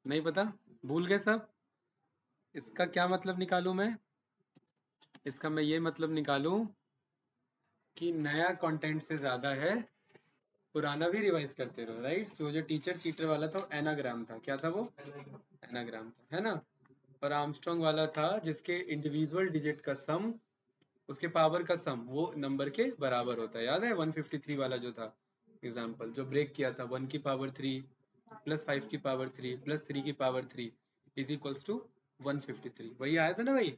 नहीं पता? भूल गए सब? इसका क्या मतलब निकालूं मैं? इसका मैं ये मतलब निकालूं कि नया कंटेंट से ज्यादा है पुराना भी रिवाइज करते रहो, राइट? तो जो टीचर चीटर वाला था वो एनाग्राम था। क्या था वो? एनाग्राम था, है ना? और आर्मस्ट्रॉन्ग वाला था जिसके इंडिविजुअल डिजिट का सम, उसके पावर का सम वो नंबर के बराबर होता है। याद है 153 वाला जो था एग्जाम्पल, जो ब्रेक किया था? 1 की पावर 3 प्लस 5 की पावर 3 प्लस 3 की पावर 3 इज इक्वल्स टू 153। वही आया था ना भाई?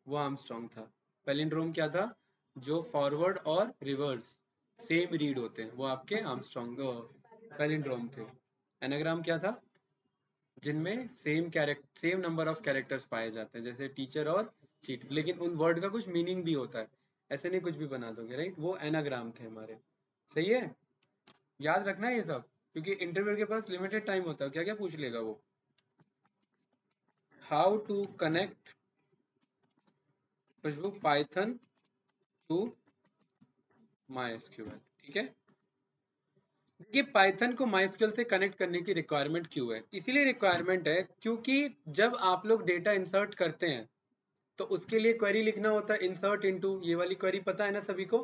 वो आर्मस्ट्रॉन्ग था। पैलिंड्रोम क्या था? जो फॉरवर्ड और रिवर्स सेम रीड होते हैं वो आपके आर्मस्ट्रॉन्ग पैलिंड्रोम थे। एनाग्राम क्या था? जिनमें सेम नंबर ऑफ कैरेक्टर्स पाए जाते हैं, जैसे टीचर और चीट, लेकिन उन वर्ड का कुछ मीनिंग भी होता है। ऐसे नहीं कुछ भी बना दोगे, राइट? वो एनाग्राम थे हमारे। सही है? याद रखना है ये सब, क्योंकि इंटरव्यू के पास लिमिटेड टाइम होता है। क्या क्या पूछ लेगा वो? How to connect Khushbu Python to MySQL. ठीक है? देखिए, पाइथन को माइस्क्यूएल से कनेक्ट करने की रिक्वायरमेंट क्यों है? इसीलिए रिक्वायरमेंट है क्योंकि जब आप लोग डेटा इंसर्ट करते हैं तो उसके लिए क्वेरी लिखना होता है, इंसर्ट इनटू। ये वाली क्वेरी पता है ना सभी को?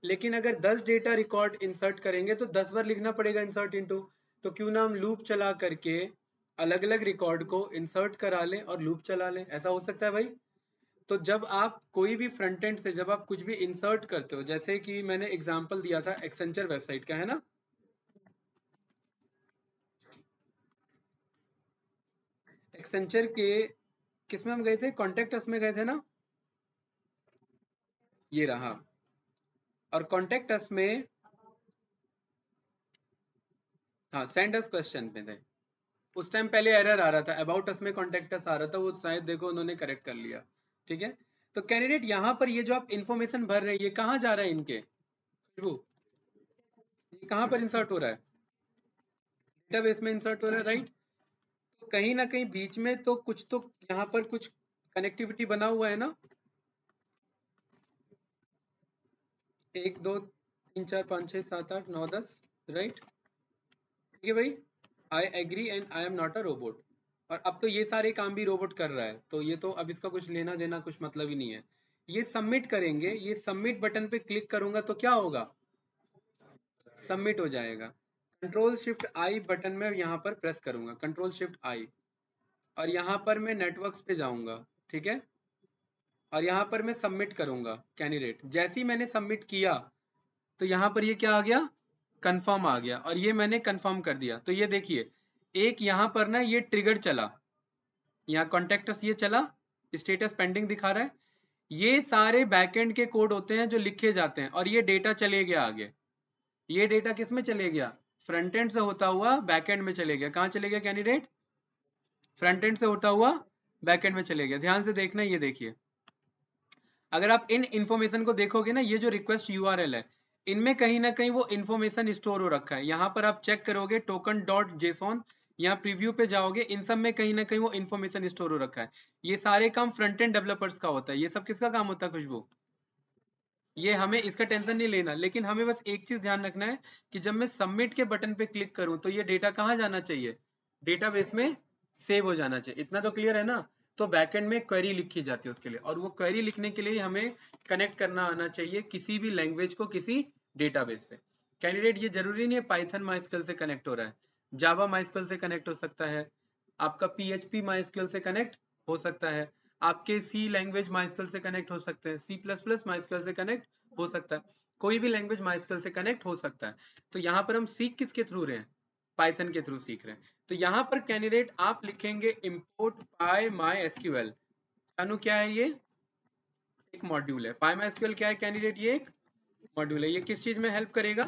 लेकिन अगर 10 डेटा रिकॉर्ड इंसर्ट करेंगे तो 10 बार लिखना पड़ेगा इंसर्ट इनटू। तो क्यों ना हम लूप चला करके अलग अलग रिकॉर्ड को इंसर्ट करा लें और लूप चला लें? ऐसा हो सकता है भाई? तो जब आप कोई भी फ्रंट एंड से जब आप कुछ भी इंसर्ट करते हो, जैसे कि मैंने एग्जांपल दिया था एक्सेंचर वेबसाइट का, है ना? एक्सेंचर के किस में हम गए थे? कॉन्टेक्ट अस में गए थे ना? ये रहा। और कॉन्टेक्ट अस में, हाँ, सेंड अस क्वेश्चन पे थे। उस टाइम पहले एरर आ रहा था, अबाउट अस में कॉन्टेक्ट अस आ रहा था, वो शायद देखो उन्होंने करेक्ट कर लिया। ठीक है? तो कैंडिडेट यहाँ पर ये जो आप इन्फॉर्मेशन भर रहे हैं ये कहाँ जा रहा है इनके? खुशबू, ये कहाँ पर इंसर्ट हो रहा है? डेटाबेस में इंसर्ट हो रहा है, राइट? तो कहीं ना कहीं बीच में तो कुछ तो यहाँ पर कुछ कनेक्टिविटी बना हुआ है ना? 1 2 3 4 5 6 7 8 9 10, राइट? ठीक है भाई? I agree and I am not a robot. और अब तो ये सारे काम भी रोबोट कर रहा है, तो ये तो अब इसका कुछ लेना देना कुछ मतलब ही नहीं है। ये सबमिट करेंगे, ये सबमिट बटन पे क्लिक करूंगा तो क्या होगा? सबमिट हो जाएगा। कंट्रोल शिफ्ट आई बटन में यहाँ पर प्रेस करूंगा, कंट्रोल शिफ्ट आई, और यहाँ पर मैं नेटवर्क्स पे जाऊंगा। ठीक है? और यहाँ पर मैं सबमिट करूंगा कैंडिडेट। जैसे ही मैंने सबमिट किया तो यहाँ पर ये क्या आ गया? कंफर्म आ गया, और ये मैंने कंफर्म कर दिया। तो ये देखिए, एक यहाँ पर ना ये ट्रिगर चला, यहाँ कॉन्टेक्टस ये चला, स्टेटस पेंडिंग दिखा रहा है। ये सारे बैकएंड के कोड होते हैं जो लिखे जाते हैं, और ये डेटा चले गया आगे। ये डेटा किस में चले गया? फ्रंट एंड से होता हुआ बैकएंड में चले गया। कहाँ चले गया कैंडिडेट? फ्रंट एंड से होता हुआ बैकएंड में चले गया। ध्यान से देखना, ये देखिए, अगर आप इन इंफॉर्मेशन को देखोगे ना, ये जो रिक्वेस्ट यूआरएल है, इनमें कहीं ना कहीं वो इंफॉर्मेशन स्टोर हो रखा है। यहाँ पर आप चेक करोगे टोकन डॉट जेसॉन, यहाँ प्रीव्यू पे जाओगे, इन सब में कहीं ना कहीं वो इंफॉर्मेशन स्टोर हो रखा है। ये सारे काम फ्रंट एंड डेवलपर्स का होता है। ये सब किसका काम होता है खुशबू? ये हमें इसका टेंशन नहीं लेना, लेकिन हमें बस एक चीज ध्यान रखना है कि जब मैं सबमिट के बटन पे क्लिक करूं तो ये डेटा कहाँ जाना चाहिए? डेटाबेस में सेव हो जाना चाहिए। इतना तो क्लियर है ना? तो बैकएंड में क्वेरी लिखी जाती है उसके लिए, और वो क्वेरी लिखने के लिए हमें कनेक्ट करना आना चाहिए किसी भी लैंग्वेज को किसी डेटाबेस से। कैंडिडेट, ये जरूरी नहीं है पाइथन माइस्क्यूएल से कनेक्ट हो रहा है, जावा माइस्क्यूएल से कनेक्ट हो सकता है, आपका पीएचपी माइस्क्यूएल से कनेक्ट हो सकता है, आपके सी लैंग्वेज माइस्क्यूएल से कनेक्ट हो सकते हैं, सी प्लस प्लस माइस्क्यूएल से कनेक्ट हो सकता है, कोई भी लैंग्वेज माइस्क्यूएल से कनेक्ट हो सकता है। तो यहाँ पर हम सीख किसके थ्रू रहे हैं? पाइथन के थ्रू सीख रहे हैं। तो यहाँ पर कैंडिडेट आप लिखेंगे import py mysql। अनु क्या है ये? एक मॉड्यूल है। py mysql क्या है कैंडिडेट? ये एक मॉड्यूल है। ये किस चीज में हेल्प करेगा?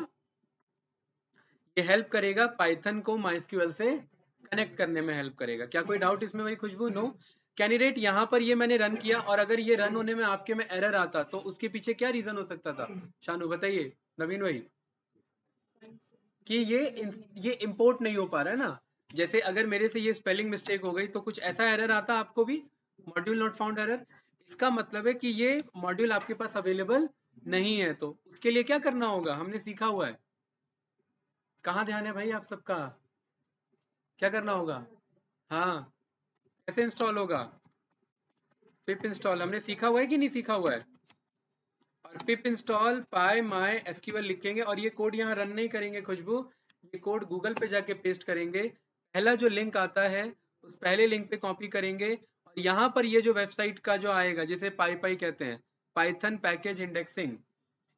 ये हेल्प करेगा पाइथन को माइस्क्यूएल से कनेक्ट करने में हेल्प करेगा। क्या कोई डाउट इसमें भाई खुशबू? नो? कैंडिडेट, यहाँ पर ये मैंने रन किया, और अगर ये रन होने में आपके में एरर आता तो उसके पीछे क्या रीजन हो सकता था? शानू बताइए, नवीन भाई, कि ये इंपोर्ट नहीं हो पा रहा है ना। जैसे अगर मेरे से ये स्पेलिंग मिस्टेक हो गई तो कुछ ऐसा एरर आता आपको भी, मॉड्यूल नॉट फाउंड एरर। इसका मतलब है कि ये मॉड्यूल आपके पास अवेलेबल नहीं है। तो उसके लिए क्या करना होगा? हमने सीखा हुआ है। कहाँ ध्यान है भाई आप सबका? क्या करना होगा? हाँ, कैसे इंस्टॉल होगा? पिप इंस्टॉल हमने सीखा हुआ है कि नहीं सीखा हुआ है? और पिप इंस्टॉल पाई माई एसक्यूएल लिखेंगे और ये कोड यहाँ रन नहीं करेंगे खुशबू, ये कोड गूगल पे जाके पेस्ट करेंगे। पहला जो लिंक आता है उस पहले लिंक पे कॉपी करेंगे और यहाँ पर ये जो वेबसाइट का जो आएगा जिसे पाई पाई कहते हैं, पाइथन पैकेज इंडेक्सिंग,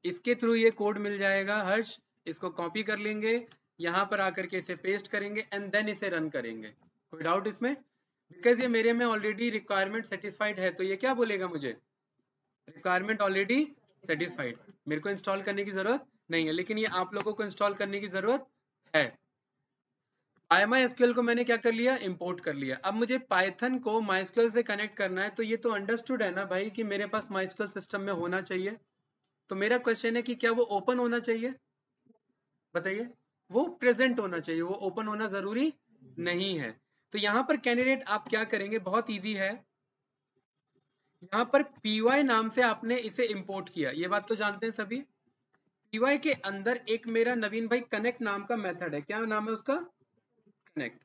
इसके थ्रू ये कोड मिल जाएगा हर्ष। इसको कॉपी कर लेंगे, यहाँ पर आकर के इसे पेस्ट करेंगे एंड देन इसे रन करेंगे। कोई डाउट इसमें? बिकॉज ये मेरे में ऑलरेडी रिक्वायरमेंट सेटिस्फाइड है, तो ये क्या बोलेगा मुझे? रिक्वायरमेंट ऑलरेडी सेटिस्फाइड, मेरे को इंस्टॉल करने की जरूरत नहीं है, लेकिन ये आप लोगों को इंस्टॉल करने की जरूरत है। MySQL को मैंने क्या कर लिया? इंपोर्ट कर लिया। अब मुझे पाइथन को MySQL से कनेक्ट करना है, तो ये तो अंडरस्टूड है ना भाई कि मेरे पास MySQL सिस्टम में होना चाहिए। तो मेरा क्वेश्चन है कि क्या वो ओपन होना चाहिए? बताइए। वो प्रेजेंट होना चाहिए, वो ओपन होना जरूरी नहीं है। तो यहाँ पर कैंडिडेट आप क्या करेंगे? बहुत इजी है। यहाँ पर py नाम से आपने इसे इंपोर्ट किया, ये बात तो जानते हैं सभी। py के अंदर एक मेरा नवीन भाई कनेक्ट नाम का मेथड है, क्या नाम है उसका? कनेक्ट।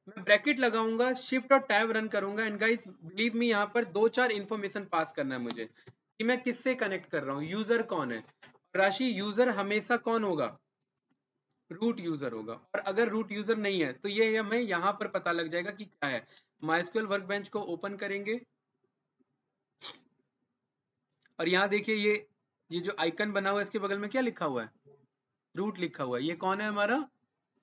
मैं ब्रैकेट लगाऊंगा, शिफ्ट और टैब रन करूंगा एंड गाइस बिलीव मी यहाँ पर 2-4 इंफॉर्मेशन पास करना है मुझे कि मैं किससे कनेक्ट कर रहा हूँ, यूजर कौन है। राशि यूजर हमेशा कौन होगा? रूट यूजर होगा। और अगर रूट यूजर नहीं है तो ये हमें यहाँ पर पता लग जाएगा कि क्या है। MySQL वर्कबेंच को ओपन करेंगे और यहाँ देखिए ये जो आइकन बना हुआ है इसके बगल में क्या लिखा हुआ है? रूट लिखा हुआ है। ये कौन है? हमारा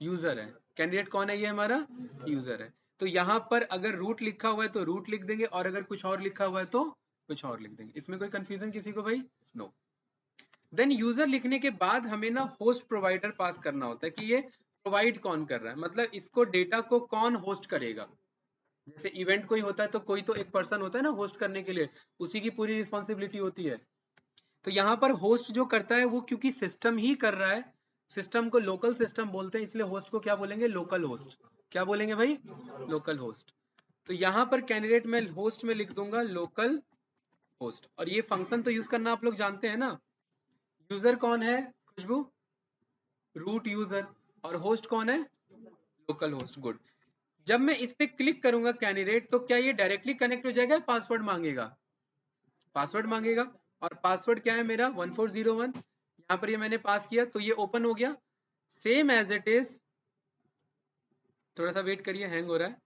यूजर है। कैंडिडेट कौन है? ये हमारा यूजर है। तो यहाँ पर अगर रूट लिखा हुआ है तो रूट लिख देंगे और अगर कुछ और लिखा हुआ है तो कुछ और लिख देंगे। इसमें कोई कंफ्यूजन किसी को भाई? नो। देन यूजर लिखने के बाद हमें ना होस्ट प्रोवाइडर पास करना होता है कि ये प्रोवाइड कौन कर रहा है, मतलब इसको डेटा को कौन होस्ट करेगा। जैसे इवेंट कोई होता है तो कोई तो एक पर्सन होता है ना होस्ट करने के लिए, उसी की पूरी रिस्पॉन्सिबिलिटी होती है। तो यहाँ पर होस्ट जो करता है वो क्योंकि सिस्टम ही कर रहा है, सिस्टम को लोकल सिस्टम बोलते हैं, इसलिए होस्ट को क्या बोलेंगे? Local host. क्या बोलेंगे भाई? Local host. तो यहाँ पर कैंडिडेट में होस्ट में लिख दूंगा लोकल होस्ट। और ये फंक्शन तो यूज करना आप लोग जानते हैं ना। यूजर कौन है खुशबू? Root user. और होस्ट कौन है? Local host. गुड। जब मैं इस पे क्लिक करूंगा कैंडिडेट, तो क्या ये डायरेक्टली कनेक्ट हो जाएगा? पासवर्ड मांगेगा? पासवर्ड मांगेगा। और पासवर्ड क्या है मेरा? 1401। यहाँ पर ये मैंने पास किया तो ये ओपन हो गया सेम एज इट इज। थोड़ा सा वेट करिए, हैंग हो रहा है।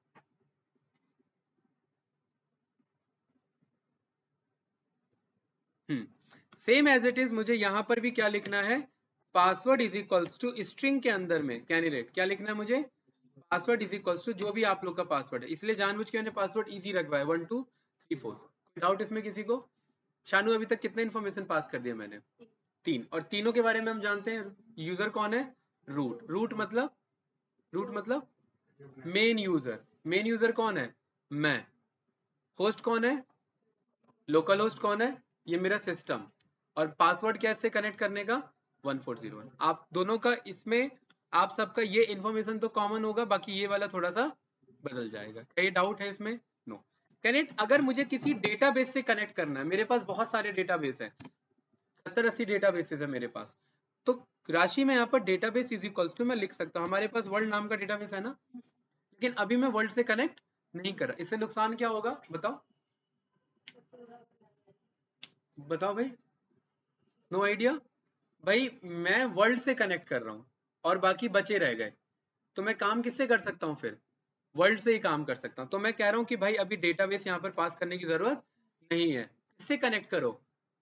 सेम एज इट इज मुझे यहाँ पर भी क्या लिखना है? Password is equals to string के अंदर में कैंडिडेट क्या लिखना है मुझे? पासवर्ड इज इक्वल्स टू जो भी आप लोग का पासवर्ड है, इसलिए जानबूझ के मैंने पासवर्ड इजी रखवाया 1234। डाउट इसमें किसी को? शानू अभी तक कितने इन्फॉर्मेशन पास कर दिया मैंने? 3। और तीनों के बारे में हम जानते हैं। यूजर कौन है? रूट। रूट मतलब मेन यूजर। मेन यूजर कौन है? मैं। होस्ट कौन है? लोकल होस्ट कौन है? ये मेरा सिस्टम। और पासवर्ड कैसे कनेक्ट करने का? 1401। आप दोनों का इसमें आप सबका ये इन्फॉर्मेशन तो कॉमन होगा, बाकी ये वाला थोड़ा सा बदल जाएगा। क्या ये डाउट है इसमें? नो। कनेक्ट अगर मुझे किसी डेटाबेस से कनेक्ट करना है, मेरे पास बहुत सारे डेटाबेस है, 70-80 डेटाबेसेस है मेरे पास। तो राशि में यहाँ पर डेटाबेस इज इक्वल्स टू मैं लिख सकता हूँ, हमारे पास वर्ल्ड नाम का डेटाबेस है ना, लेकिन अभी मैं वर्ल्ड से कनेक्ट नहीं कर रहा। इससे नुकसान क्या होगा बताओ? बताओ भाई। No idea. भाई मैं वर्ल्ड से कनेक्ट कर रहा हूँ और बाकी बचे रह गए, तो मैं काम किससे कर सकता हूँ फिर? वर्ल्ड से ही काम कर सकता हूँ। तो मैं कह रहा हूँ कि भाई अभी डेटाबेस यहाँ पर पास करने की जरूरत नहीं है। किससे कनेक्ट करो?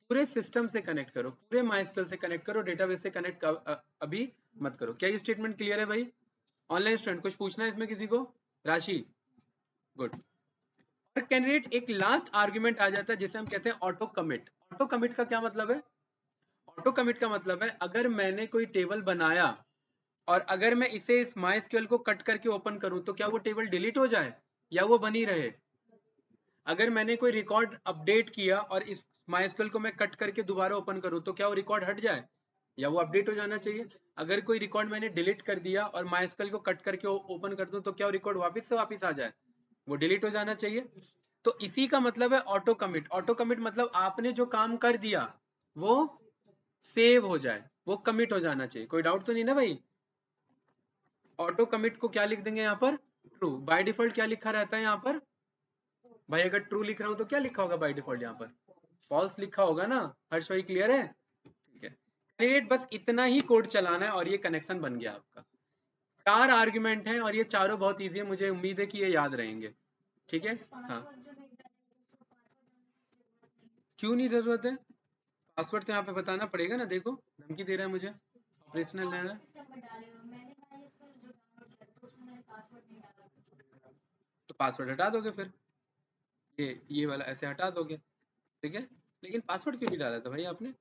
पूरे सिस्टम से कनेक्ट करो, पूरे MySQL से कनेक्ट करो, डेटाबेस से कनेक्ट अभी मत करो। क्या ये स्टेटमेंट क्लियर है भाई? ऑनलाइन स्टूडेंट कुछ पूछना है इसमें किसी को? राशि? गुड। और कैंडिडेट एक लास्ट आर्ग्यूमेंट आ जाता है जिसे हम कहते हैं ऑटो कमिट। ऑटो कमिट का क्या मतलब है? ऑटो कमिट का मतलब है अगर मैंने कोई टेबल बनाया और अगर मैं इसे इस MySQL को कट करके ओपन करूं तो क्या वो टेबल डिलीट हो जाए या वो बनी रहे? अगर मैंने कोई रिकॉर्ड अपडेट किया और इस MySQL को मैं कट करके दोबारा ओपन करूं तो क्या वो रिकॉर्ड हट जाए या वो अपडेट हो जाना चाहिए? अगर कोई रिकॉर्ड मैंने डिलीट कर दिया और MySQL को कट करके ओपन कर दूं तो क्या वो रिकॉर्ड वापस से वापस आ जाए? वो डिलीट हो जाना चाहिए। तो इसी का मतलब है ऑटो कमिट। ऑटो कमिट मतलब आपने जो काम कर दिया वो सेव हो जाए, वो कमिट हो जाना चाहिए। कोई डाउट तो नहीं ना भाई? ऑटो कमिट को क्या लिख देंगे यहाँ पर? ट्रू। बाय डिफॉल्ट क्या लिखा रहता है यहाँ पर भाई? अगर ट्रू लिख रहा हूँ तो क्या लिखा होगा बाय डिफॉल्ट? यहाँ पर फॉल्स लिखा होगा ना। हर्ष भाई क्लियर है? ठीक है कैंडिडेट, बस इतना ही कोड चलाना है और ये कनेक्शन बन गया आपका। 4 आर्ग्यूमेंट हैं और ये चारों बहुत इजी है, मुझे उम्मीद है कि ये याद रहेंगे। ठीक है हाँ, क्यों नहीं जरूरत है? पासवर्ड तो यहाँ पे बताना पड़ेगा ना। देखो धमकी दे रहा है मुझे, ऑपरेशनल ले रहा है। तो पासवर्ड हटा दोगे फिर, ये वाला ऐसे हटा दोगे। ठीक है, लेकिन पासवर्ड क्यों नहीं डाला था भाई आपने?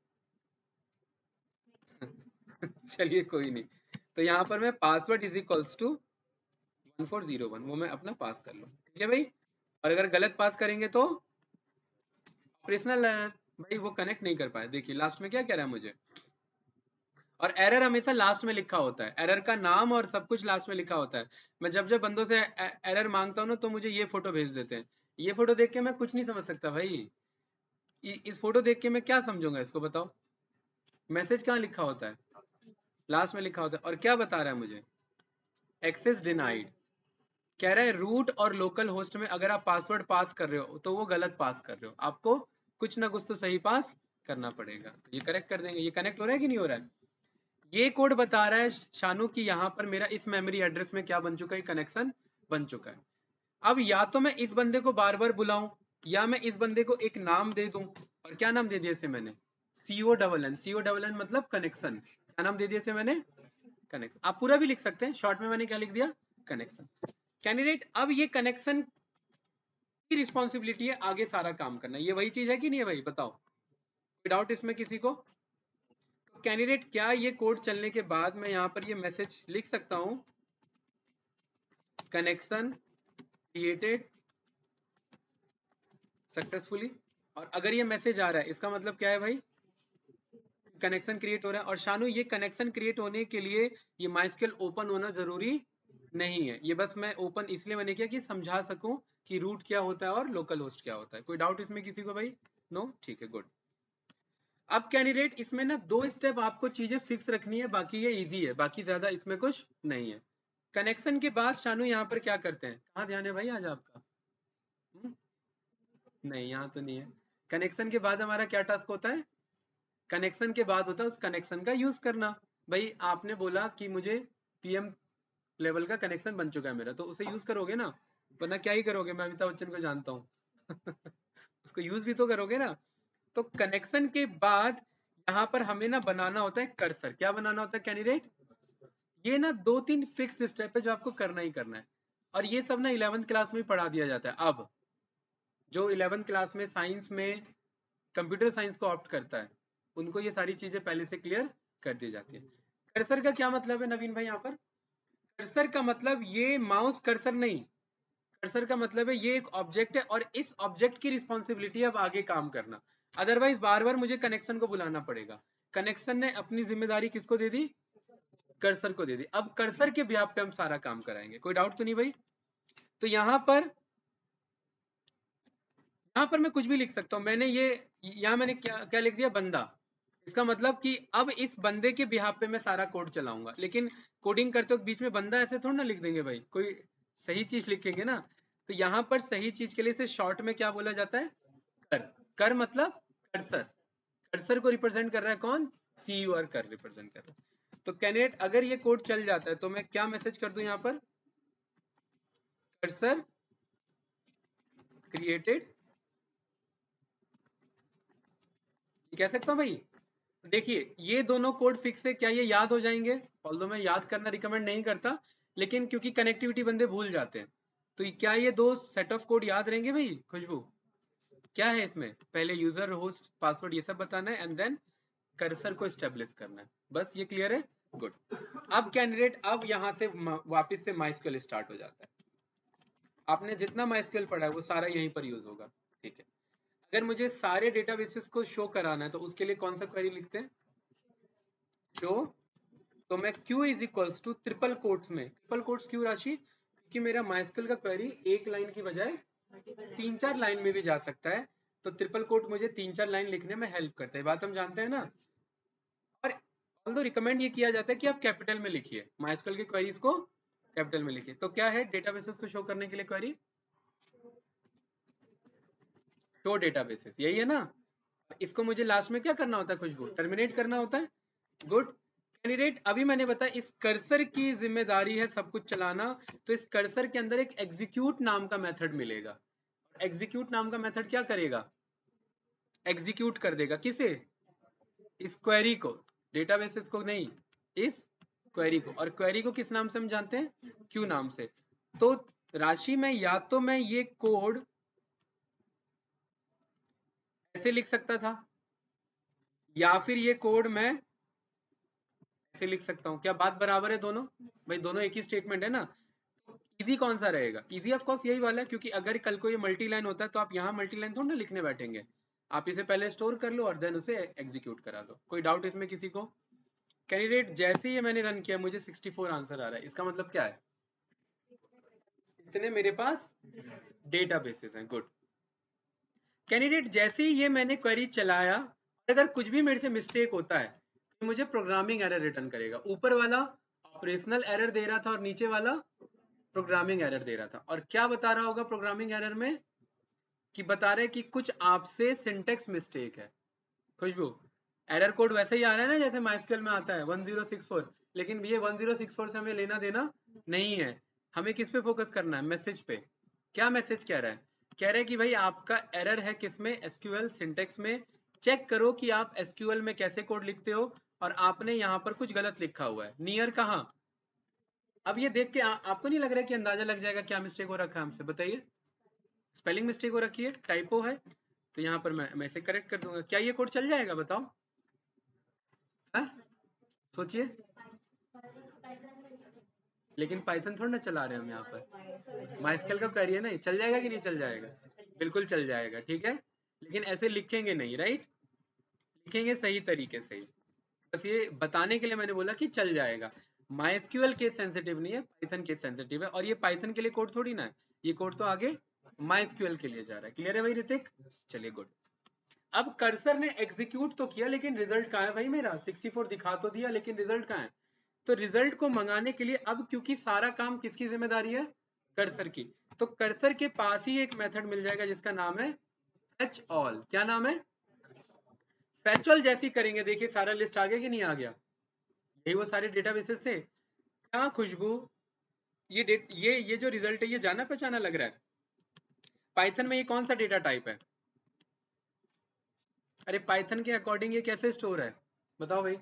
चलिए कोई नहीं। तो यहाँ पर मैं पासवर्ड इज इक्वल्स टू 1401 वो मैं अपना पास कर लूँ। ठीक है भाई, और अगर गलत पास करेंगे तो ऑपरेशनल एरर। भाई वो कनेक्ट नहीं कर पाए। देखिए लास्ट में क्या कह रहा है मुझे, और एरर हमेशा लास्ट में लिखा होता है, एरर का नाम और सब कुछ लास्ट में लिखा होता है। मैं जब जब बंदों से एरर मांगता हूँ ना तो मुझे ये फोटो भेज देते हैं। ये फोटो देख के मैं कुछ नहीं समझ सकता भाई। इस फोटो देख के मैं क्या समझूंगा इसको, बताओ? मैसेज कहाँ लिखा होता है? लास्ट में लिखा होता है। और क्या बता रहा है मुझे? Access denied. कह रहा है रूट और लोकल होस्ट में अगर आप पासवर्ड पास कर रहे हो तो वो गलत पास कर रहे हो, आपको कुछ ना कुछ तो सही पास करना पड़ेगा। तो ये करेक्ट कर देंगे। ये कनेक्ट हो रहा है कि नहीं हो रहा है? ये कोड बता रहा है शानू कि यहाँ पर मेरा इस मेमोरी एड्रेस में क्या बन चुका है, कनेक्शन बन चुका है। अब या तो मैं इस बंदे को बार बार बुलाऊं या मैं इस बंदे को एक नाम दे दूं। और क्या नाम दे दिया इसे मैंने? CONN। CONN मतलब कनेक्शन। क्या नाम दे दिया इसे मैंने? कनेक्शन। आप पूरा भी लिख सकते हैं, शॉर्ट में मैंने क्या लिख दिया? कनेक्शन। कैंडिडेट, अब ये कनेक्शन की रिस्पॉन्सिबिलिटी है आगे सारा काम करना। ये वही चीज है कि नहीं है भाई? बताओ, कोई डाउट इसमें किसी को? कैंडिडेट, क्या ये कोड चलने के बाद मैं यहाँ पर ये मैसेज लिख सकता हूँ, कनेक्शन क्रिएटेड सक्सेसफुली? और अगर ये मैसेज आ रहा है इसका मतलब क्या है भाई? कनेक्शन क्रिएट हो रहा है। और शानू, ये कनेक्शन क्रिएट होने के लिए ये माइस्क्यूएल ओपन होना जरूरी नहीं है। ये बस मैं ओपन इसलिए मैंने किया कि समझा सकूं कि रूट क्या होता है और लोकल होस्ट क्या होता है। कोई डाउट इसमें किसी को भाई? नो? ठीक है, गुड। अब कैंडिडेट, इसमें ना 2 स्टेप आपको चीजें फिक्स रखनी है, बाकी ये इजी है, बाकी ज्यादा इसमें कुछ नहीं है। कनेक्शन के बाद शानू यहाँ पर क्या करते हैं? कहाँ ध्यान है भाई आज आपका? नहीं, यहाँ तो नहीं है। कनेक्शन के बाद हमारा क्या टास्क होता है? कनेक्शन के बाद होता है उस कनेक्शन का यूज करना। भाई आपने बोला कि मुझे PM लेवल का कनेक्शन बन चुका है मेरा, तो उसे यूज करोगे ना, वरना क्या ही करोगे? मैं अमिताभ बच्चन को जानता हूँ। उसको यूज भी तो करोगे ना। तो कनेक्शन के बाद यहाँ पर हमें ना बनाना होता है कर्सर। क्या बनाना होता है कैंडिडेट? ये ना 2-3 फिक्स स्टेप है जो आपको करना ही करना है। और ये सब ना 11th क्लास में ही पढ़ा दिया जाता है। अब जो 11th क्लास में साइंस में कंप्यूटर साइंस को ऑप्ट करता है उनको ये सारी चीजें पहले से क्लियर कर दी जाती है। कर्सर का क्या मतलब है नवीन भाई? यहाँ पर कर्सर का मतलब ये माउस कर्सर नहीं। कर्सर का मतलब है ये एक ऑब्जेक्ट है और इस ऑब्जेक्ट की रिस्पॉन्सिबिलिटी है अब आगे काम करना। अदरवाइज बार बार मुझे कनेक्शन को बुलाना पड़ेगा। कनेक्शन ने अपनी जिम्मेदारी किसको दे दी? कर्सर को दे दी। अब कर्सर के ब्याप पे हम सारा काम कराएंगे। कोई डाउट तो नहीं भाई? तो यहाँ पर मैं कुछ भी लिख सकता हूँ। मैंने ये यहाँ मैंने क्या क्या लिख दिया? बंदा। इसका मतलब कि अब इस बंदे के बिहाफ पे मैं सारा कोड चलाऊंगा। लेकिन कोडिंग करते वक्त बीच में बंदा ऐसे थोड़ा ना लिख देंगे भाई, कोई सही चीज लिखेंगे ना। तो यहाँ पर सही चीज के लिए इसे शॉर्ट में क्या बोला जाता है? कर। कर मतलब कर्सर। कर्सर को रिप्रेजेंट कर रहा है कौन? CUR कर रिप्रेजेंट कर रहा है। तो कैंडिडेट, अगर ये कोड चल जाता है तो मैं क्या मैसेज कर दूं यहाँ पर? Cursor created. कह सकता हूँ भाई? देखिए ये दोनों कोड फिक्स है, क्या ये याद हो जाएंगे? ऑल्दो मैं याद करना रिकमेंड नहीं करता, लेकिन क्योंकि कनेक्टिविटी बंदे भूल जाते हैं, तो क्या ये 2 सेट ऑफ कोड याद रहेंगे भाई? खुशबू, क्या है इसमें? पहले यूजर होस्ट पासवर्ड ये सब बताना है एंड देन कर्सर को स्टेब्लिश करना है। बस ये क्लियर है? गुड। अब कैंडिडेट, अब यहाँ से वापस से माइस्क्यूएल स्टार्ट हो जाता है। आपने जितना माइस्क्यूएल पढ़ा है वो सारा यहीं पर यूज होगा। ठीक है, अगर मुझे सारे डेटाबेसेस को शो कराना है तो उसके लिए कौन सा क्वेरी लिखते हैं? शो। तो मैं Q is equals to triple quotes में, ट्रिपल कोट्स क्यों राशि? क्योंकि मेरा माइस्क्यूएल का क्वेरी एक लाइन की बजाय 3-4 लाइन में भी जा सकता है। तो ट्रिपल कोट मुझे 3-4 लाइन लिखने में हेल्प करता है, बात हम जानते हैं ना। और ऑल्दो रिकमेंड ये किया जाता है कि आप कैपिटल में लिखिए माइस्क्यूएल की क्वेरीज को। कैपिटल में लिखिए। तो क्या है डेटाबेसेस को शो करने के लिए क्वेरी? शो डेटाबेसेस, यही है ना? इसको मुझे लास्ट में क्या करना होता है खुशबू? टर्मिनेट करना होता है। गुड कैंडिडेट, अभी मैंने बताया इस कर्सर की जिम्मेदारी है सब कुछ चलाना, तो इस कर्सर के अंदर एक एग्जीक्यूट नाम का मेथड मिलेगा। एग्जीक्यूट नाम का मेथड क्या करेगा? एग्जीक्यूट कर देगा किसे? इस क्वेरी को, डेटाबेसेस को नहीं, इस क्वेरी को। और क्वेरी को किस नाम से हम जानते हैं? क्यू नाम से। तो राशि में या तो मैं ये कोड ऐसे लिख सकता था, या फिर ये कोड मैं ऐसे लिख सकता हूं। क्या बात बराबर है दोनों? भाई दोनों एक ही स्टेटमेंट है ना। इजी कौन सा रहेगा? इजी ऑफ कोर्स यही वाला है, क्योंकि अगर कल को ये मल्टी लाइन होता है तो आप यहाँ मल्टी लाइन थोड़ा ना लिखने बैठेंगे, आप इसे पहले स्टोर कर लो और देन उसे एग्जीक्यूट करा दो। कोई डाउट इसमें किसी को? कैंडिडेट जैसे ही मैंने रन किया मुझे 64 आंसर आ रहा है, इसका मतलब क्या है? इतने मेरे पास डेटाबेसेस हैं। गुड कैंडिडेट, जैसे ही ये मैंने क्वेरी चलाया, अगर कुछ भी मेरे से मिस्टेक होता है तो मुझे प्रोग्रामिंग एरर रिटर्न करेगा। ऊपर वाला ऑपरेशनल एरर दे रहा था और नीचे वाला प्रोग्रामिंग एरर दे रहा था। और क्या बता रहा होगा प्रोग्रामिंग एरर में? कि बता रहे कि कुछ आपसे सिंटेक्स मिस्टेक है। खुशबू, एरर कोड वैसे ही आ रहा है ना जैसे माइस्क्यूएल में आता है 1064, लेकिन ये 1064 से हमें लेना देना नहीं है। हमें किस पे फोकस करना है? मैसेज पे। क्या मैसेज कह रहा है? कह रहा है कि भाई आपका एरर है किसमें? एसक्यूएल सिंटेक्स में। चेक करो कि आप एसक्यूएल में कैसे कोड लिखते हो, और आपने यहाँ पर कुछ गलत लिखा हुआ है। नियर कहाँ? अब ये देख के आपको नहीं लग रहा है कि अंदाजा लग जाएगा क्या मिस्टेक हो रखा है हमसे? बताइए। स्पेलिंग मिस्टेक हो रखी है, टाइपो है, तो यहाँ पर मैं इसे करेक्ट कर दूंगा। क्या ये कोड चल जाएगा बताओ? हाँ सोचिए। लेकिन पाइथन थोड़ा ना चला रहे हैं हम यहाँ पर, माइस्कल का क्वेरी है ना, चल जाएगा कि नहीं चल जाएगा? बिल्कुल चल जाएगा, ठीक है। लेकिन ऐसे लिखेंगे नहीं, राइट? लिखेंगे सही तरीके से ही। बस ये बताने के लिए मैंने बोला कि चल जाएगा। माइस्क्यूएल केस सेंसिटिव नहीं है, पाइथन केस सेंसिटिव है। और ये पाइथन के लिए कोड थोड़ी ना है, ये कोड तो आगे माइस्क्यूएल के लिए जा रहा है। क्लियर है भाई ऋतिक? चलिए गुड। अब कर्सर ने एग्जीक्यूट तो किया, लेकिन रिजल्ट कहाँ है भाई? मेरा 64 दिखा तो दिया, लेकिन रिजल्ट कहाँ है? तो रिजल्ट को मंगाने के लिए अब क्योंकि सारा काम किसकी जिम्मेदारी है? कर्सर की। तो कर्सर के पास ही एक मेथड मिल जाएगा जिसका नाम है फेच ऑल। क्या नाम है? Fetch all. जैसी करेंगे देखिए सारा लिस्ट आ गया कि नहीं आ गया? यही वो सारे डेटाबेसेस थे। क्या खुशबू, ये जो रिजल्ट है ये जाना पहचाना लग रहा है? पाइथन में ये कौन सा डेटा टाइप है? अरे पाइथन के अकॉर्डिंग ये कैसे स्टोर है? बताओ भाई।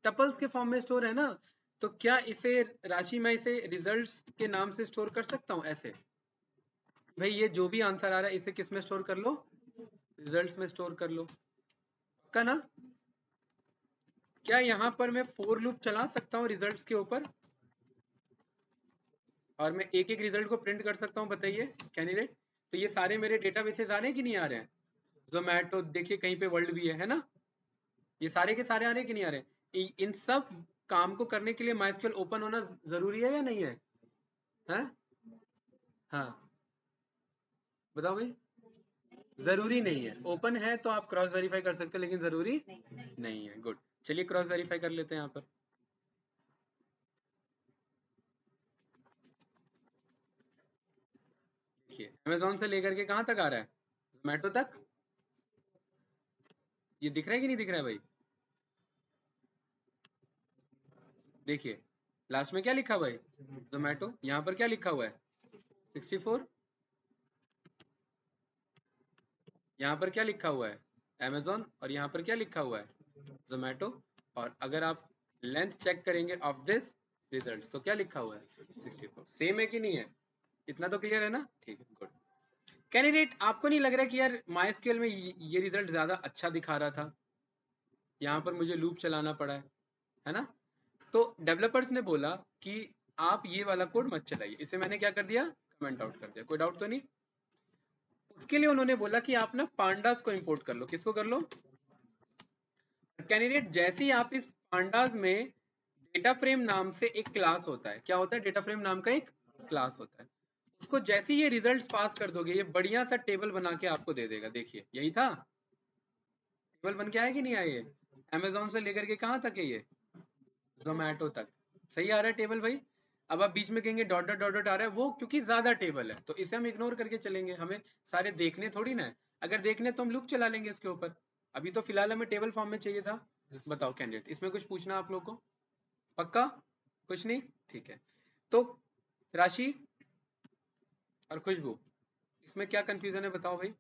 टपल्स के फॉर्म में स्टोर है ना। तो क्या इसे राशि में इसे रिजल्ट्स के नाम से स्टोर कर सकता हूँ ऐसे? भाई ये जो भी आंसर आ रहा है इसे किस में स्टोर कर लो? रिजल्ट्स में स्टोर कर लो। का ना? क्या यहाँ पर मैं फोर लूप चला सकता हूँ रिजल्ट्स के ऊपर, और मैं एक एक रिजल्ट को प्रिंट कर सकता हूँ? बताइए कैंडिडेट। तो ये सारे मेरे डेटाबेसेस आ रहे हैं कि नहीं आ रहे हैं? जोमेटो देखिए कहीं पे वर्ल्ड भी है ना? ये सारे के सारे आ रहे हैं कि नहीं आ रहे? इन सब काम को करने के लिए माइस्क्यूएल ओपन होना जरूरी है या नहीं है? हाँ हाँ बताओ भाई। जरूरी नहीं है। ओपन है तो आप क्रॉस वेरीफाई कर सकते हैं, लेकिन जरूरी नहीं है। गुड, चलिए क्रॉस वेरीफाई कर लेते हैं यहाँ पर। देखिए अमेजोन से लेकर के कहाँ तक आ रहा है? जोमेटो तक। ये दिख रहा है कि नहीं दिख रहा है भाई? देखिए लास्ट में क्या लिखा हुआ है? जोमेटो। यहाँ पर क्या लिखा हुआ है? 64। यहाँ पर क्या लिखा हुआ है? अमेजोन। और यहाँ पर क्या लिखा हुआ है? जोमेटो। और अगर आप लेंथ चेक करेंगे ऑफ दिस रिजल्ट तो क्या लिखा हुआ है? 64। सेम है कि नहीं है? इतना तो क्लियर है ना? ठीक है गुड। कैंडिडेट आपको नहीं लग रहा कि यार माइस्क्यूएल में ये रिजल्ट ज्यादा अच्छा दिखा रहा था, यहाँ पर मुझे लूप चलाना पड़ा है ना? तो डेवलपर्स ने बोला कि आप ये वाला कोड मत चलाइए। इसे मैंने क्या कर दिया? कमेंट आउट कर दिया। कोई डाउट तो नहीं? उसके लिए उन्होंने बोला कि आप ना पांडास को इंपोर्ट कर लो। किसको कर लो? कैंडिडेट जैसे ही आप इस पांडास में डेटा फ्रेम नाम से एक क्लास होता है, क्या होता है? डेटा फ्रेम नाम का एक क्लास होता है। उसको जैसे ही ये रिजल्ट पास कर दोगे, ये बढ़िया सा टेबल बना के आपको दे देगा। देखिए यही था, टेबल बन के आया कि नहीं आया? ये अमेजोन से लेकर के कहाँ तक है? ये जोमेटो तक। सही आ रहा है टेबल भाई? अब आप बीच में कहेंगे डॉट डॉट डॉट डॉट आ रहा है, वो क्योंकि ज्यादा टेबल है तो इसे हम इग्नोर करके चलेंगे, हमें सारे देखने थोड़ी ना है। अगर देखने तो हम लूप चला लेंगे इसके ऊपर, अभी तो फिलहाल हमें टेबल फॉर्म में चाहिए था। बताओ कैंडिडेट, इसमें कुछ पूछना आप लोग को? पक्का कुछ नहीं? ठीक है। तो राशि और खुशबू, इसमें क्या कंफ्यूजन है बताओ भाई?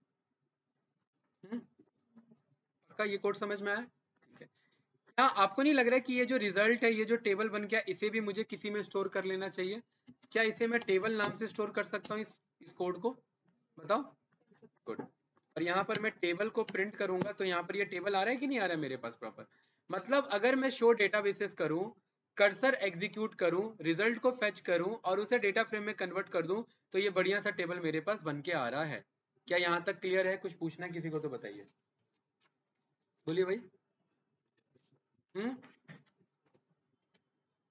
पक्का ये कोड समझ में आया? ठीक है। क्या आपको नहीं लग रहा है कि ये जो रिजल्ट है, ये जो टेबल बन गया, इसे भी मुझे किसी में स्टोर कर लेना चाहिए? क्या इसे मैं टेबल नाम से स्टोर कर सकता हूँ इस कोड को? बताओ। गुड। और यहाँ पर मैं टेबल को प्रिंट करूंगा तो यहाँ पर ये टेबल आ रहा है कि नहीं आ रहा है मेरे पास प्रॉपर? मतलब अगर मैं शो डेटाबेसेस करूं, कर्सर एग्जीक्यूट करूं, रिजल्ट को फेच करूं और उसे डेटा फ्रेम में कन्वर्ट कर दूं, तो ये बढ़िया सा टेबल मेरे पास बन के आ रहा है। क्या यहाँ तक क्लियर है? कुछ पूछना है किसी को तो बताइए, बोलिए भाई।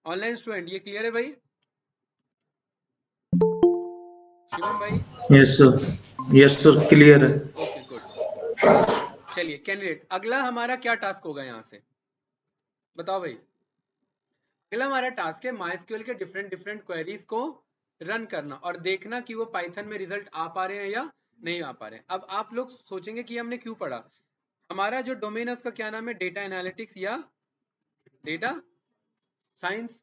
ऑनलाइन स्टूडेंट, ये क्लियर है भाई? शिवम भाई? यस सर क्लियर है। Okay good. चलिए कैंडिडेट, अगला हमारा क्या टास्क होगा यहाँ से? बताओ भाई। अगला हमारा टास्क है माइस्क्यूएल के डिफरेंट डिफरेंट क्वेरीज को रन करना और देखना कि वो पाइथन में रिजल्ट आ पा रहे हैं या नहीं आ पा रहे हैं। अब आप लोग सोचेंगे कि हमने क्यों पढ़ा। हमारा जो डोमेन है उसका क्या नाम है? डेटा एनालिटिक्स या डेटा साइंस।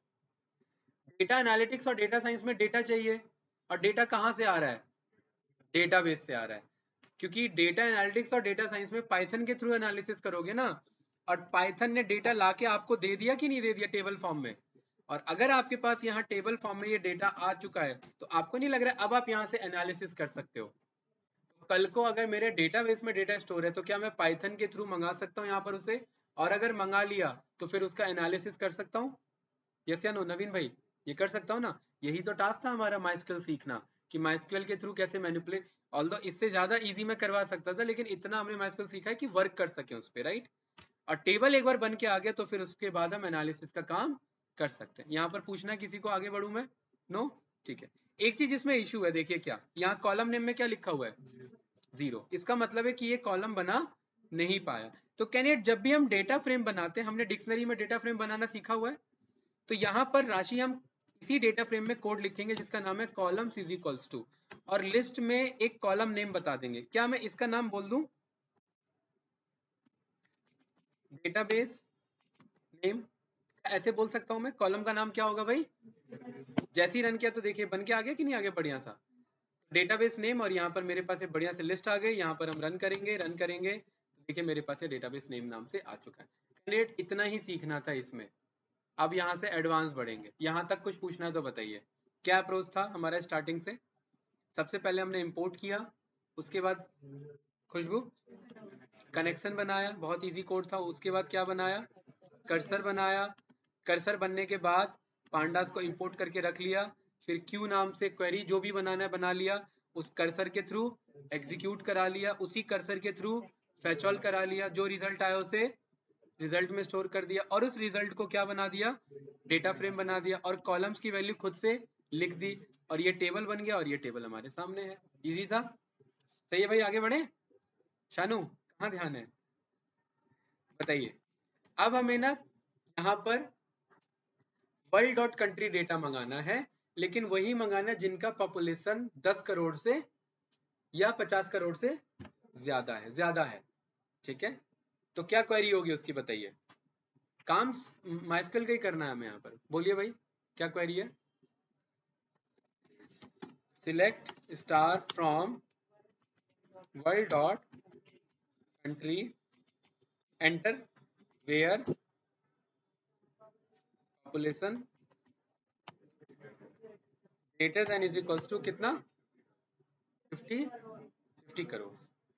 डेटा एनालिटिक्स और डेटा साइंस में डेटा चाहिए, और डेटा कहाँ से आ रहा है? डेटाबेस से आ रहा है। क्योंकि डेटा एनालिटिक्स और डेटा साइंस में पाइथन के थ्रू एनालिसिस करोगे ना, और पाइथन ने डेटा लाके आपको दे दिया कि नहीं दे दिया टेबल फॉर्म में, और अगर आपके पास यहाँ टेबल फॉर्म में ये डेटा आ चुका है तो आपको नहीं लग रहा है अब आप यहाँ से एनालिसिस कर सकते हो? कल को अगर मेरे डेटाबेस में डेटा स्टोर है तो क्या मैं पाइथन के थ्रू मंगा सकता हूँ यहाँ पर उसे, और अगर मंगा लिया तो फिर उसका एनालिसिस कर सकता हूँ? यस या नो नवीन भाई? ये कर सकता हूँ ना? यही तो टास्क था हमारा माइस्क्यूएल सीखना, कि माइस्क्यूएल के थ्रू कैसे मैनिपुलेट। ऑल्दो इससे ज्यादा इजी में करवा सकता था, लेकिन इतना हमने माइस्क्यूएल सीखा है कि वर्क कर सके उस पर, राइट? और टेबल एक बार बन के आ गया तो फिर उसके बाद हम एनालिसिस का काम कर सकते हैं। यहाँ पर पूछना किसी को, आगे बढ़ू मैं? नो? ठीक है। एक चीज इसमें इशू है, देखिए क्या, यहाँ कॉलम नेम में क्या लिखा हुआ है? 0। इसका मतलब है कि ये कॉलम बना नहीं पाया। तो कैंडिडेट, जब भी हम डेटा फ्रेम बनाते हैं, हमने डिक्शनरी में डेटा फ्रेम बनाना सीखा हुआ है, तो यहाँ पर राशि हम इसी डेटा फ्रेम में कोड लिखेंगे जिसका नाम है कॉलम्स इज इक्वल्स टू, और लिस्ट में एक कॉलम नेम बता देंगे। क्या मैं इसका नाम बोल दूं डेटाबेस नेम? ऐसे बोल सकता हूं मैं? कॉलम का नाम क्या होगा भाई? जैसे ही रन किया तो देखिए बन के आ गया कि नहीं आ गया बढ़िया सा डेटाबेस नेम, और यहाँ पर मेरे पास एक बढ़िया से लिस्ट आ गई। यहाँ पर हम रन करेंगे, रन करेंगे तो देखिए मेरे पास ये डेटाबेस नेम नाम से आ चुका है। कैंडिडेट, इतना ही सीखना था इसमें। अब यहाँ से एडवांस बढ़ेंगे। यहाँ तक कुछ पूछना है तो बताइए। क्या अप्रोच था हमारा स्टार्टिंग से? सबसे पहले हमने इंपोर्ट किया, उसके बाद खुशबू कनेक्शन बनाया, बहुत इजी कोड था। उसके बाद क्या बनाया? कर्सर बनाया। कर्सर बनने के बाद पांडास को इंपोर्ट करके रख लिया। फिर क्यू नाम से क्वेरी जो भी बनाना है बना लिया, उस कर्सर के थ्रू एग्जीक्यूट करा लिया, उसी कर्सर के थ्रू फैच ऑल करा लिया, जो रिजल्ट आया उसे रिजल्ट में स्टोर कर दिया, और उस रिजल्ट को क्या बना दिया? डेटा फ्रेम बना दिया, और कॉलम्स की वैल्यू खुद से लिख दी, और ये टेबल बन गया, और ये टेबल हमारे सामने है। इजी था? सही है भाई, आगे बढ़े? शानू कहाँ ध्यान है बताइए। अब हमें ना यहाँ पर वर्ल्ड डॉट कंट्री डेटा मंगाना है, लेकिन वही मंगाना है जिनका पॉपुलेशन 10 करोड़ से या 50 करोड़ से ज्यादा है। ठीक है? तो क्या क्वेरी होगी उसकी बताइए? काम माइस्क्यूएल का ही करना है हमें यहाँ पर। बोलिए भाई, क्या क्वेरी है? Select star from world dot country, enter where population greater than is equals to कितना? 50 करोड़।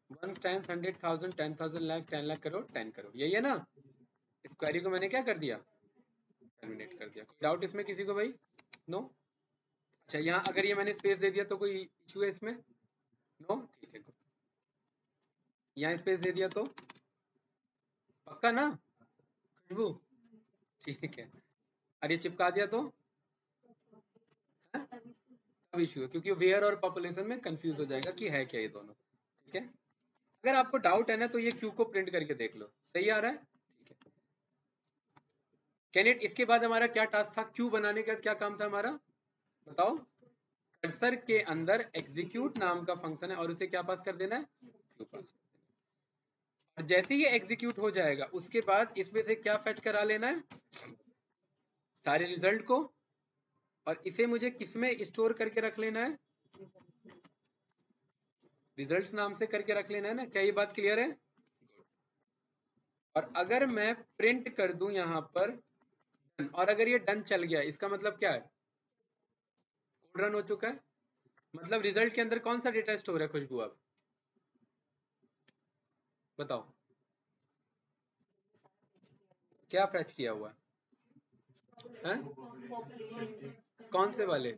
1 टाइम्स 100,000 10,000 लाख 10 लाख करोड़ 10 करोड़, यही है ना? इस क्वेरी को मैंने क्या कर दिया? टर्मिनेट कर दिया। कोई डाउट इसमें किसी को भाई? नो? अच्छा, यहाँ अगर ये मैंने स्पेस दे दिया तो कोई इशू है इसमें? नो? ठीक है। यहाँ स्पेस दे दिया तो पक्का ना खुशबू? ठीक है। और ये चिपका दिया तो अब इशू है, क्योंकि वेयर और पॉपुलेशन में कंफ्यूज हो जाएगा कि है क्या ये दोनों। ठीक है? अगर आपको डाउट है ना तो ये क्यू को प्रिंट करके देख लो, सही आ रहा है? ठीक है कैंडिडेट, इसके बाद हमारा क्या टास्क था? क्यू बनाने का क्या काम था हमारा? बताओ। कर्सर के अंदर एग्जीक्यूट नाम का फंक्शन है और उसे क्या पास कर देना है, ट्रू पास। और जैसे ये एग्जीक्यूट हो जाएगा उसके बाद इसमें से क्या फेच करा लेना है, सारे रिजल्ट को, और इसे मुझे किसमें स्टोर करके रख लेना है, रिजल्ट्स नाम से करके रख लेना है ना। क्या ये बात क्लियर है? और अगर मैं प्रिंट कर दूं यहां पर डन, और अगर ये डन चल गया इसका मतलब क्या है, कोड रन हो चुका है। मतलब रिजल्ट के अंदर कौन सा डेटा स्टोर है खुशबू, आप बताओ क्या फैच किया हुआ है? कौन से वाले,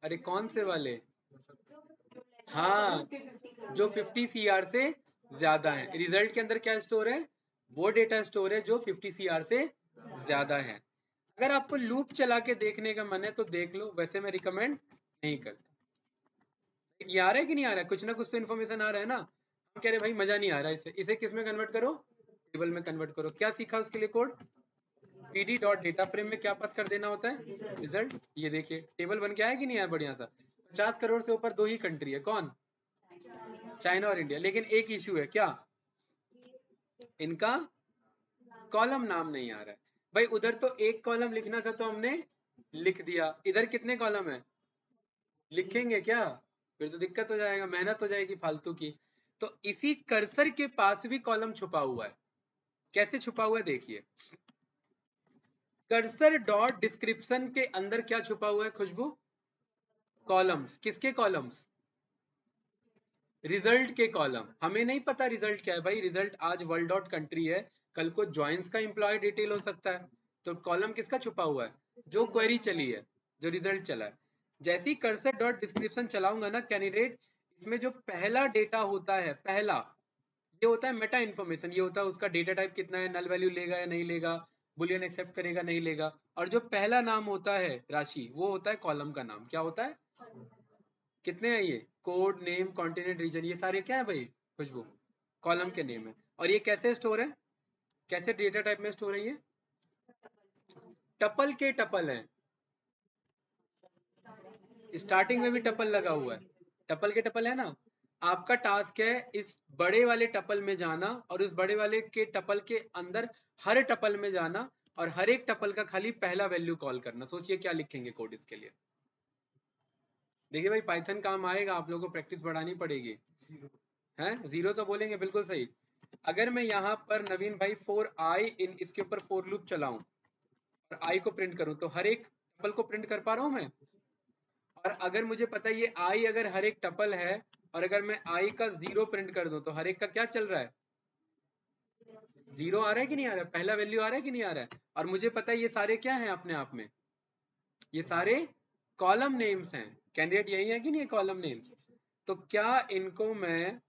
अरे कौन से वाले, हाँ जो 50 सीआर से ज्यादा है। रिजल्ट के अंदर क्या स्टोर है, वो डेटा स्टोर है जो 50 सीआर से ज्यादा है। अगर आपको लूप चला के देखने का मन है तो देख लो, वैसे मैं रिकमेंड नहीं करता। ये आ रहा है कि नहीं आ रहा है, कुछ ना कुछ तो इन्फॉर्मेशन आ रहा है ना। हम कह रहे भाई मजा नहीं आ रहा है, इसे किस में कन्वर्ट करो, टेबल में कन्वर्ट करो। क्या सीखा उसके लिए code, pd dot data frame में क्या पास कर देना होता है, रिजल्ट। ये देखिए टेबल बन के आया कि नहीं आया बढ़िया सा। 50 करोड़ से ऊपर दो ही कंट्री है, कौन, चाइना और इंडिया। लेकिन एक इश्यू है, क्या, इनका कॉलम नाम नहीं आ रहा है। भाई उधर तो एक कॉलम लिखना था तो हमने लिख दिया, इधर कितने कॉलम है, लिखेंगे क्या, फिर तो दिक्कत हो जाएगा, मेहनत हो जाएगी फालतू की। तो इसी कर्सर के पास भी कॉलम छुपा हुआ है। कैसे छुपा हुआ है देखिए, कर्सर डॉट डिस्क्रिप्शन के अंदर क्या छुपा हुआ है खुशबू, कॉलम्स। किसके कॉलम्स, रिजल्ट के कॉलम। हमें नहीं पता रिजल्ट क्या है भाई, रिजल्ट आज वर्ल्ड डॉट कंट्री है, कल को ज्वाइंस का एम्प्लॉय डिटेल हो सकता है। तो कॉलम किसका छुपा हुआ है, जो क्वेरी चली है, जो रिजल्ट चला है। जैसे ही कर्सर डॉट डिस्क्रिप्शन चलाऊंगा ना कैंडिडेट, इसमें जो पहला डेटा होता है, पहला ये होता है मेटा इन्फॉर्मेशन, ये होता है उसका डेटा टाइप कितना है, नल वैल्यू लेगा या नहीं लेगा, बुलियन एक्सेप्ट करेगा नहीं लेगा। और जो पहला नाम होता है राशि, वो होता है कॉलम का नाम। क्या होता है, कितने हैं ये, कोड नेम कॉन्टिनेंट रीजन, ये सारे क्या है भाई खुशबू, कॉलम के नेम है। और ये कैसे स्टोर है, कैसे डेटा टाइप में स्टोर है, ये टपल के टपल है, स्टार्टिंग में भी टपल लगा हुआ है, टपल के टपल है ना। आपका टास्क है इस बड़े वाले टपल में जाना और उस बड़े वाले के टपल के अंदर हर टपल में जाना और हर एक टपल का खाली पहला वैल्यू कॉल करना। सोचिए क्या लिखेंगे कोड इसके लिए। देखिए भाई पाइथन काम आएगा, आप लोगों को प्रैक्टिस बढ़ानी पड़ेगी। है जीरो तो बोलेंगे, बिल्कुल सही। अगर मैं यहाँ पर नवीन भाई फॉर आई इन इसके ऊपर फॉर लूप चलाऊं और आई को प्रिंट करूं तो हर एक टपल को प्रिंट कर पा रहा हूं मैं। और अगर मुझे पता है ये आई अगर हर एक टपल है और अगर मैं आई का जीरो प्रिंट कर दूं तो हर एक का क्या चल रहा है, जीरो आ रहा है कि नहीं आ रहा है, पहला वैल्यू आ रहा है कि नहीं आ रहा है। और मुझे पता है ये सारे क्या हैं अपने आप में, ये सारे कॉलम नेम्स हैं। कैंडिडेट यही है कि नहीं, कॉलम नेम्स। तो क्या इनको मैं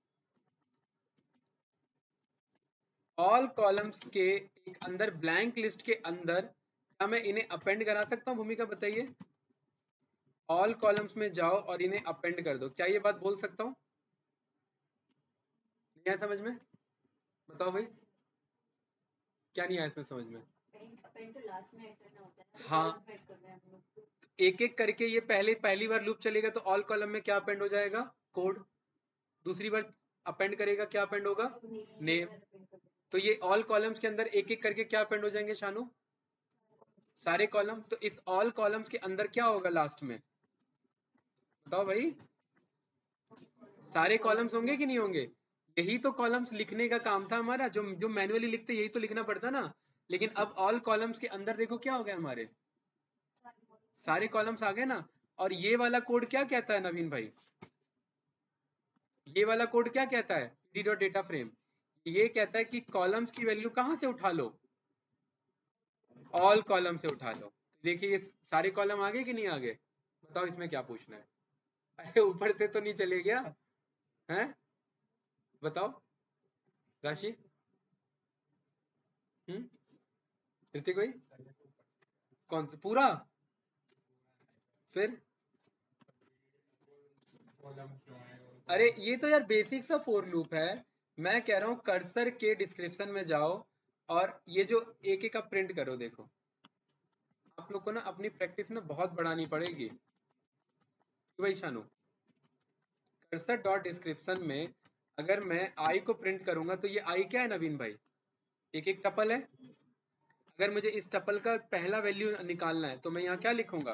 ऑल कॉलम्स के एक अंदर ब्लैंक लिस्ट के अंदर क्या मैं इन्हें अपेंड करा सकता हूँ, भूमिका बताइए। ऑल कॉलम्स में जाओ और इन्हें अपेंड कर दो, क्या ये बात बोल सकता हूँ, नहीं आया समझ में, बताओ भाई क्या नहीं आया इसमें समझ में। हाँ एक एक करके ये पहली बार लूप चलेगा तो ऑल कॉलम में क्या अपेंड हो जाएगा, कोड। दूसरी बार अपेंड करेगा, क्या अपेंड होगा, नेम। तो ये ऑल कॉलम्स के अंदर एक एक करके क्या अपेंड हो जाएंगे शानू, सारे कॉलम। तो इस ऑल कॉलम्स के अंदर क्या होगा लास्ट में, बताओ भाई, सारे कॉलम्स होंगे कि नहीं होंगे। यही तो कॉलम्स लिखने का काम था हमारा, जो जो मैन्युअली लिखते यही तो लिखना पड़ता ना। लेकिन अब ऑल कॉलम्स के अंदर देखो क्या हो गया, हमारे सारे कॉलम्स आ गए ना। और ये वाला कोड क्या कहता है नवीन भाई, ये वाला कोड क्या कहता है, डी डॉट डेटा फ्रेम, ये कहता है कि कॉलम्स की वैल्यू कहां से उठा लो, ऑल कॉलम से उठा लो। देखिए ये सारे कॉलम आ गए कि नहीं आ गए, बताओ इसमें क्या पूछना है। अरे ऊपर से तो नहीं चले गया है, बताओ राशि। ऋतिक भाई कौन सा पूरा, फिर अरे ये तो यार बेसिक सा फॉर लूप है। मैं कह रहा हूँ कर्सर के डिस्क्रिप्शन में जाओ और ये जो एक एक का प्रिंट करो, देखो आप लोग को ना अपनी प्रैक्टिस ना बहुत बढ़ानी पड़ेगी भाई शानू। कर्सर डॉट डिस्क्रिप्शन में अगर मैं आई को प्रिंट करूंगा तो ये आई क्या है नवीन भाई? एक एक टपल है। अगर मुझे इस टपल का पहला वैल्यू निकालना है तो मैं यहाँ क्या लिखूंगा?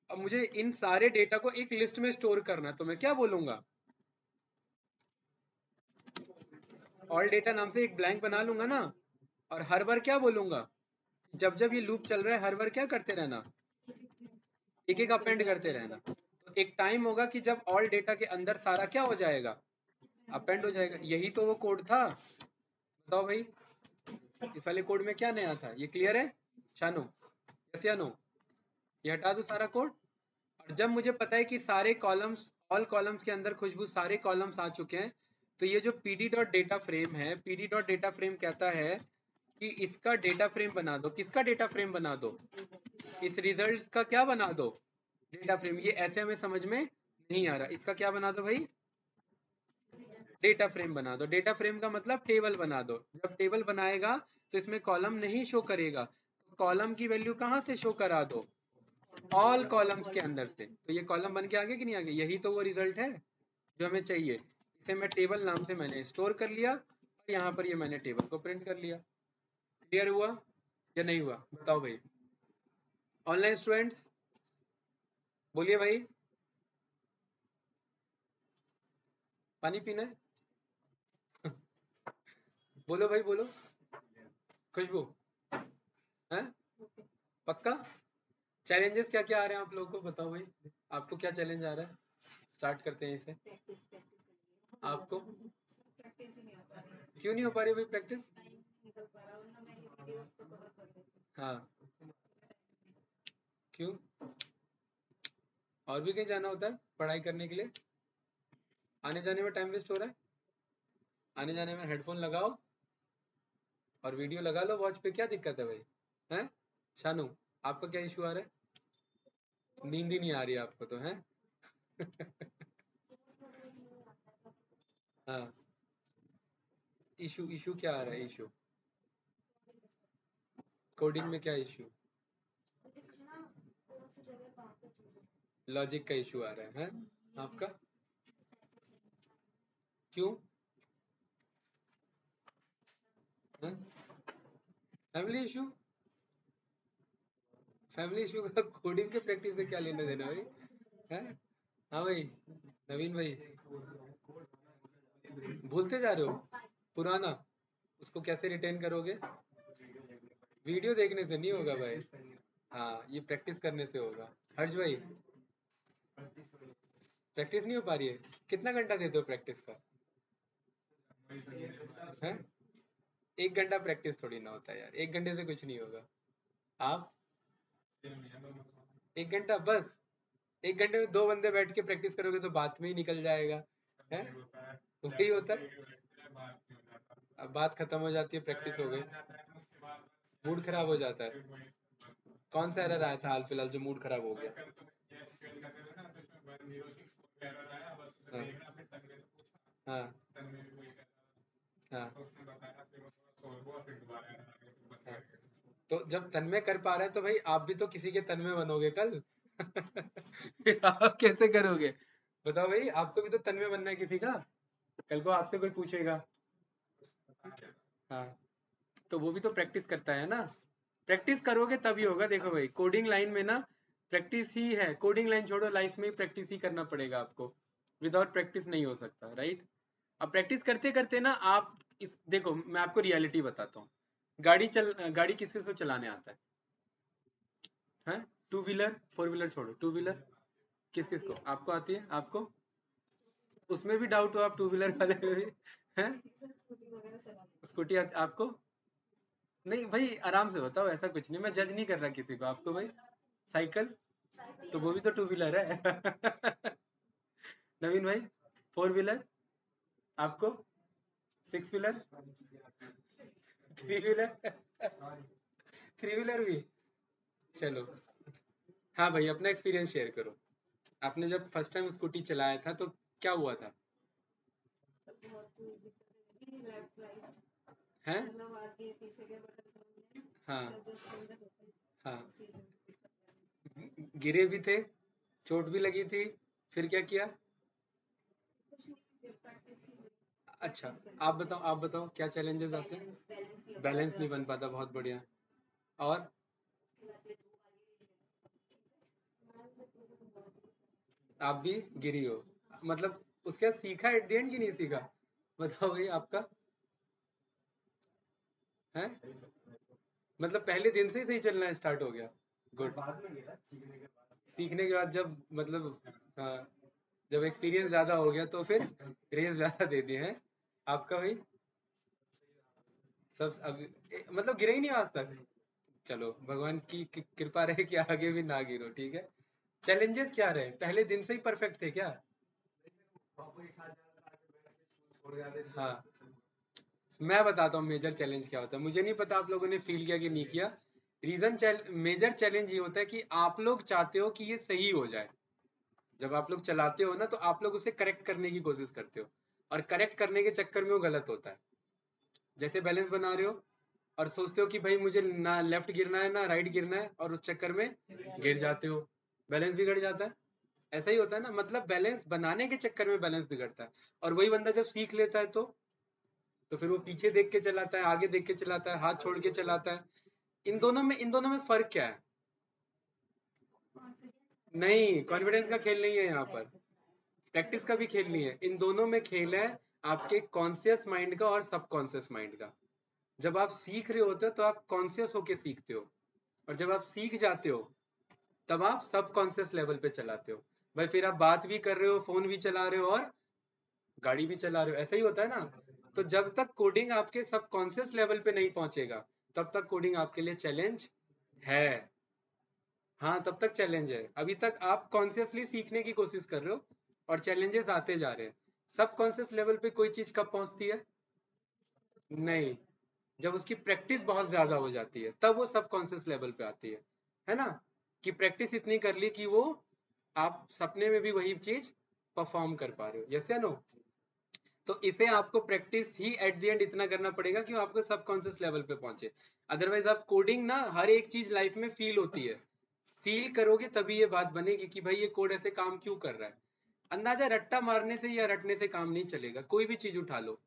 अब मुझे इन सारे डेटा को एक लिस्ट में स्टोर करना है तो मैं क्या बोलूंगा? ऑल डेटा नाम से एक ब्लैंक बना लूंगा ना, और हर बार क्या बोलूंगा? जब जब ये लूप चल रहा है हर बार क्या करते रहना? एक एक अपेंड करते रहना। तो एक टाइम होगा कि जब ऑल डेटा के अंदर सारा क्या हो जाएगा? अपेंड हो जाएगा। यही तो वो कोड था। बताओ भाई, इस वाले कोड में क्या नया था? ये क्लियर है शानू? यस या नो? ये हटा दो सारा कोड। और जब मुझे पता है कि सारे कॉलम्स, ऑल कॉलम्स के अंदर खुशबू सारे कॉलम्स आ चुके हैं, तो ये जो pd डॉट डेटा फ्रेम है, pd डॉट डेटा फ्रेम कहता है कि इसका डेटा फ्रेम बना दो। किसका डेटा फ्रेम बना दो? इस रिजल्ट्स का क्या बना दो? Data frame. ये ऐसे हमें समझ में नहीं आ रहा, इसका क्या बना दो भाई? डेटा फ्रेम बना दो। डेटा फ्रेम का मतलब टेबल बना दो। जब टेबल बनाएगा तो इसमें कॉलम नहीं शो करेगा, कॉलम की वैल्यू कहाँ से शो करा दो? ऑल कॉलम्स के अंदर से। तो ये कॉलम बन के आगे कि नहीं आगे? यही तो वो रिजल्ट है जो हमें चाहिए। इसे मैं टेबल नाम से मैंने स्टोर कर लिया और यहाँ पर ये मैंने टेबल को प्रिंट कर लिया। क्लियर हुआ या नहीं हुआ? बताओ भाई। ऑनलाइन स्टूडेंट्स बोलिए भाई। पानी पीना है? बोलो भाई बोलो। खुशबू है? पक्का? चैलेंजेस क्या क्या आ रहे हैं आप लोगों को? बताओ भाई, आपको क्या चैलेंज आ रहा है? स्टार्ट करते हैं इसे। आपको क्यों नहीं हो पा रही भाई प्रैक्टिस? हाँ, क्यों? और भी कहीं जाना होता है पढ़ाई करने के लिए? आने जाने में टाइम वेस्ट हो रहा है? आने जाने में हेडफोन लगाओ और वीडियो लगा लो वॉच पे, क्या दिक्कत है भाई? हैं शानू, आपका क्या इशू आ रहा है? नींद ही नहीं आ रही है आपको तो? हैं? हाँ, इशू इशू क्या आ रहा है? इशू कोडिंग में क्या इशू? लॉजिक का इशू आ रहा है? हैं आपका? क्यों? हैं? Family issue? फैमिली इशू का कोडिंग के प्रैक्टिस से क्या लेना देना भाई? हैं? हाँ भाई नवीन भाई, भूलते जा रहे हो पुराना? उसको कैसे रिटेन करोगे? वीडियो देखने से नहीं होगा भाई। हाँ, ये प्रैक्टिस करने से होगा। हर्ष भाई, प्रैक्टिस नहीं हो पा रही है? कितना घंटा देते हो प्रैक्टिस का? हैं? 1 घंटा प्रैक्टिस थोड़ी ना होता है यार, 1 घंटे से कुछ नहीं होगा। आप 1 घंटा बस? 1 घंटे में 2 बंदे बैठ के प्रैक्टिस करोगे तो बात में ही निकल जाएगा। है? वही होता है। अब बात खत्म हो जाती है, प्रैक्टिस हो गई, मूड खराब हो जाता है। कौन सा एरर आया था हाल फिलहाल जो मूड खराब हो गया? हाँ हाँ हाँ हाँ। तो जब तन्मय कर पा रहा है तो भाई आप भी तो किसी के तन्मय बनोगे कल। फिर आप कैसे करोगे? बताओ भाई, आपको भी तो तन्मय बनना है किसी का। कल को आपसे कोई पूछेगा। हाँ, तो वो भी तो प्रैक्टिस करता है ना। प्रैक्टिस करोगे तभी होगा। देखो भाई, कोडिंग लाइन में ना प्रैक्टिस ही है। कोडिंग लाइन छोड़ो, लाइफ में प्रैक्टिस ही करना पड़ेगा आपको। विदाउट प्रैक्टिस नहीं हो सकता, राइट? अब प्रैक्टिस करते करते ना आप इस, देखो मैं आपको रियलिटी बताता हूँ। गाड़ी किस किस को चलाने आता है? हैं? टू व्हीलर फोर व्हीलर छोड़ो, टू व्हीलर किस किस को? आपको आती है? आपको? उसमें भी डाउट हो आप टू व्हीलर वाले में भी? हैं? स्कूटी आपको? नहीं भाई, आराम से बताओ, ऐसा कुछ नहीं, मैं जज नहीं कर रहा किसी को। आपको भाई? साइकिल? तो वो भी तो टू व्हीलर है। नवीन भाई, फोर व्हीलर? आपको? Six wheeler? Three wheeler? Three wheeler भी? चलो। हाँ भाई, अपना एक्सपीरियंस शेयर करो। आपने जब फर्स्ट टाइम स्कूटी चलाया था तो क्या हुआ था? हैं? हाँ हाँ, गिरे भी थे, चोट भी लगी थी, फिर क्या किया? अच्छा, आप बताओ क्या चैलेंजेस आते हैं? बैलेंस नहीं बन पाता, बहुत बढ़िया। और आप भी गिरी हो, मतलब उसके बाद सीखा एट द एंड की नहीं सीखा? बताओ भाई आपका है, मतलब पहले दिन से ही सही चलना स्टार्ट हो गया। गुड। सीखने के बाद जब मतलब, हाँ, जब एक्सपीरियंस ज्यादा हो गया तो फिर रेस ज्यादा दे दिए हैं। आपका भाई सब अब मतलब गिरे ही नहीं आज तक। चलो भगवान की कृपा रहे कि आगे भी ना गिरो, ठीक है। चैलेंजेस क्या रहे, पहले दिन से ही परफेक्ट थे क्या? हाँ, मैं बताता हूँ मेजर चैलेंज क्या होता है। मुझे नहीं पता आप लोगों ने फील किया कि नहीं किया। मेजर चैलेंज ये होता है कि आप लोग चाहते हो कि ये सही हो जाए। जब आप लोग चलाते हो ना तो आप लोग उसे करेक्ट करने की कोशिश करते हो, और करेक्ट करने के चक्कर में वो गलत होता है। जैसे बैलेंस बना रहे हो और सोचते हो कि भाई मुझे ना लेफ्ट गिरना है ना राइट गिरना है, और उस चक्कर में गिर जाते हो, बैलेंस बिगड़ जाता है। ऐसा ही होता है ना, मतलब बैलेंस बनाने के चक्कर में बैलेंस बिगड़ता है। और वही बंदा जब सीख लेता है तो फिर वो पीछे देख के चलाता है, आगे देख के चलाता है, हाथ छोड़ के चलाता है। इन दोनों में फर्क क्या है? नहीं, कॉन्फिडेंस का खेल नहीं है यहाँ पर, प्रैक्टिस का भी खेल नहीं है। इन दोनों में खेल है आपके कॉन्शियस माइंड का और सबकॉन्शियस माइंड का। जब आप सीख रहे होते हो तो आप कॉन्शियस होके सीखते हो, और जब आप सीख जाते हो तब आप सबकॉन्शियस लेवल पे चलाते हो। भाई फिर आप बात भी कर रहे हो, फोन भी चला रहे हो और गाड़ी भी चला रहे हो, ऐसा ही होता है ना। तो जब तक कोडिंग आपके सबकॉन्शियस लेवल पे नहीं पहुंचेगा तब तक कोडिंग आपके लिए चैलेंज है। हाँ, तब तक चैलेंज है। अभी तक आप कॉन्शियसली सीखने की कोशिश कर रहे हो और चैलेंजेस आते जा रहे हैं। सबकॉन्शियस लेवल पे कोई चीज कब पहुंचती है? नहीं, जब उसकी प्रैक्टिस बहुत ज्यादा हो जाती है तब वो सबकॉन्शियस लेवल पे आती है ना। कि प्रैक्टिस इतनी कर ली कि वो आप सपने में भी वही चीज परफॉर्म कर पा रहे हो, यस या नो। तो इसे आपको practice he at the end इतना करना पड़ेगा कि वो आपको सबकॉन्शियस लेवल पे पहुंचे। अदरवाइज आप कोडिंग ना, हर एक चीज लाइफ में फील होती है, फील करोगे तभी ये बात बनेगी कि भाई ये कोड ऐसे काम क्यों कर रहा है। अंदाजा रट्टा मारने से या रटने से काम नहीं चलेगा। कोई भी चीज उठा लो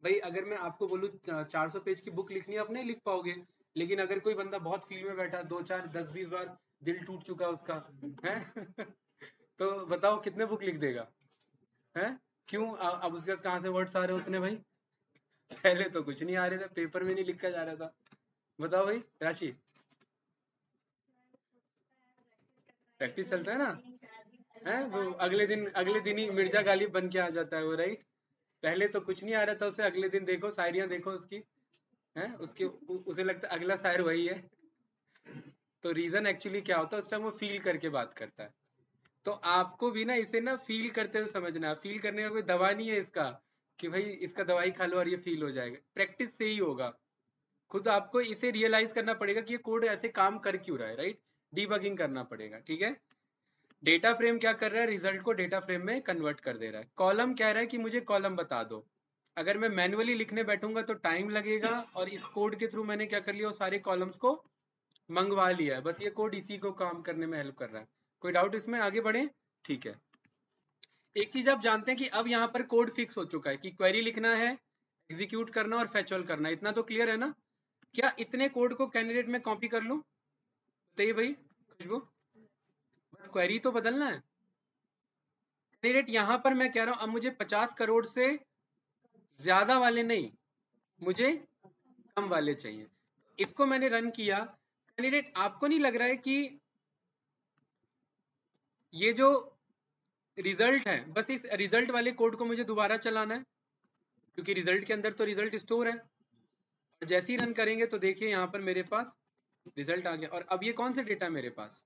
भाई, अगर मैं आपको बोलूँ 400 पेज की बुक लिखनी है, आप नहीं लिख पाओगे। लेकिन अगर कोई बंदा बहुत फील में बैठा, 2 4 10 20 बार दिल टूट चुका उसका है तो बताओ कितने बुक लिख देगा? है, क्यों? अब उसके बाद कहाँ से वर्ड्स आ रहे उतने भाई? पहले तो कुछ नहीं आ रहे थे, पेपर में नहीं लिखा जा रहा था। बताओ भाई राशि, प्रैक्टिस चलता है ना। है वो अगले दिन ही मिर्जा गालिब बन के आ जाता है वो, राइट। पहले तो कुछ नहीं आ रहा था उसे, अगले दिन देखो शायरियां देखो उसकी, है उसके उसे लगता है अगला शायर वही है। तो रीजन एक्चुअली क्या होता है, उस टाइम वो फील करके बात करता है। तो आपको भी ना इसे ना फील करते हुए समझना है। फील करने का कोई दवा नहीं है इसका कि भाई इसका दवाई खा लो और ये फील हो जाएगा, प्रैक्टिस से ही होगा। खुद आपको इसे रियलाइज करना पड़ेगा कि ये कोड ऐसे काम कर क्यों रहा है, राइट। डीबगिंग करना पड़ेगा, ठीक है। डेटा फ्रेम क्या कर रहा है, रिजल्ट को डेटा फ्रेम में कन्वर्ट कर दे रहा है। कॉलम कह रहा है कि मुझे कॉलम बता दो। अगर मैं मैन्युअली लिखने बैठूंगा तो टाइम लगेगा, और इस कोड के थ्रू मैंने क्या कर लिया, वो सारे कॉलम्स को मंगवा लिया है। बस ये कोड इसी को काम करने में हेल्प कर रहा है। कोई डाउट इसमें, आगे बढ़े? ठीक है। एक चीज आप जानते हैं कि अब यहाँ पर कोड फिक्स हो चुका है कि क्वेरी लिखना है, एग्जीक्यूट करना और फेचुअल करना, इतना तो क्लियर है ना। क्या इतने कोड को कैंडिडेट में कॉपी कर लूं? बताइए भाई खुशबू, बस क्वेरी तो बदलना है। कैंडिडेट यहाँ पर मैं कह रहा हूँ अब मुझे 50 करोड़ से ज्यादा वाले नहीं, मुझे कम वाले चाहिए। इसको मैंने रन किया। कैंडिडेट आपको नहीं लग रहा है कि ये जो रिजल्ट है, बस इस रिजल्ट वाले कोड को मुझे दोबारा चलाना है, क्योंकि रिजल्ट के अंदर तो रिजल्ट स्टोर है। और जैसे ही रन करेंगे तो देखिए यहाँ पर मेरे पास रिजल्ट आ गया। और अब ये कौन सा डेटा मेरे पास?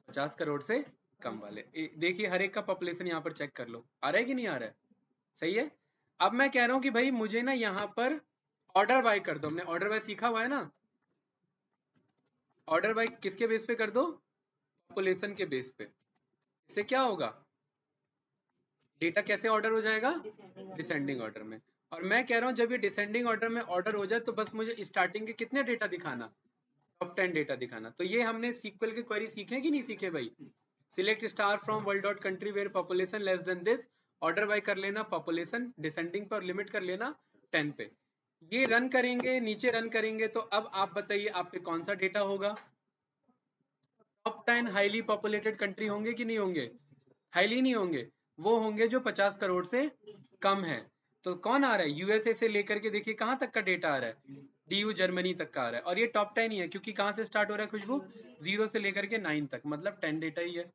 50 करोड़ से कम वाले। देखिए हर एक का पॉपुलेशन यहाँ पर चेक कर लो, आ रहा है कि नहीं आ रहा है? सही है। अब मैं कह रहा हूँ कि भाई मुझे ना यहाँ पर ऑर्डर बाय कर दो। हमने ऑर्डर बाय सीखा हुआ है ना। ऑर्डर बाय किसके बेस पे कर दो? पॉपुलेशन के बेस पे। इससे क्या होगा, डेटा कैसे ऑर्डर हो जाएगा? डिसेंडिंग ऑर्डर में। और मैं कह रहा हूँ जब ये डिसेंडिंग ऑर्डर में ऑर्डर हो जाए तो बस मुझे स्टार्टिंग के कितने डेटा दिखाना, टॉप 10 डेटा दिखाना। तो ये हमने सीक्वल के क्वेरी सीखे कि नहीं सीखे भाई? Select star from world dot country where population less than this, order by कर लेना, पॉपुलेशन डिसेंडिंग पर लिमिट कर लेना 10 पे। ये रन करेंगे, नीचे रन करेंगे, तो अब आप बताइए आप पे कौन सा डेटा होगा? टॉप 10 हाईली पॉपुलेटेड कंट्री होंगे कि नहीं होंगे? हाईली नहीं होंगे, वो होंगे जो 50 करोड़ से कम है। तो कौन आ रहा है? यूएसए से लेकर के देखिए कहां तक का डेटा आ रहा है, डीयू जर्मनी तक का आ रहा है। और ये टॉप 10 ही है क्योंकि कहां से स्टार्ट हो रहा है खुशबू? 0 से लेकर के 9 तक, मतलब 10 डेटा ही है।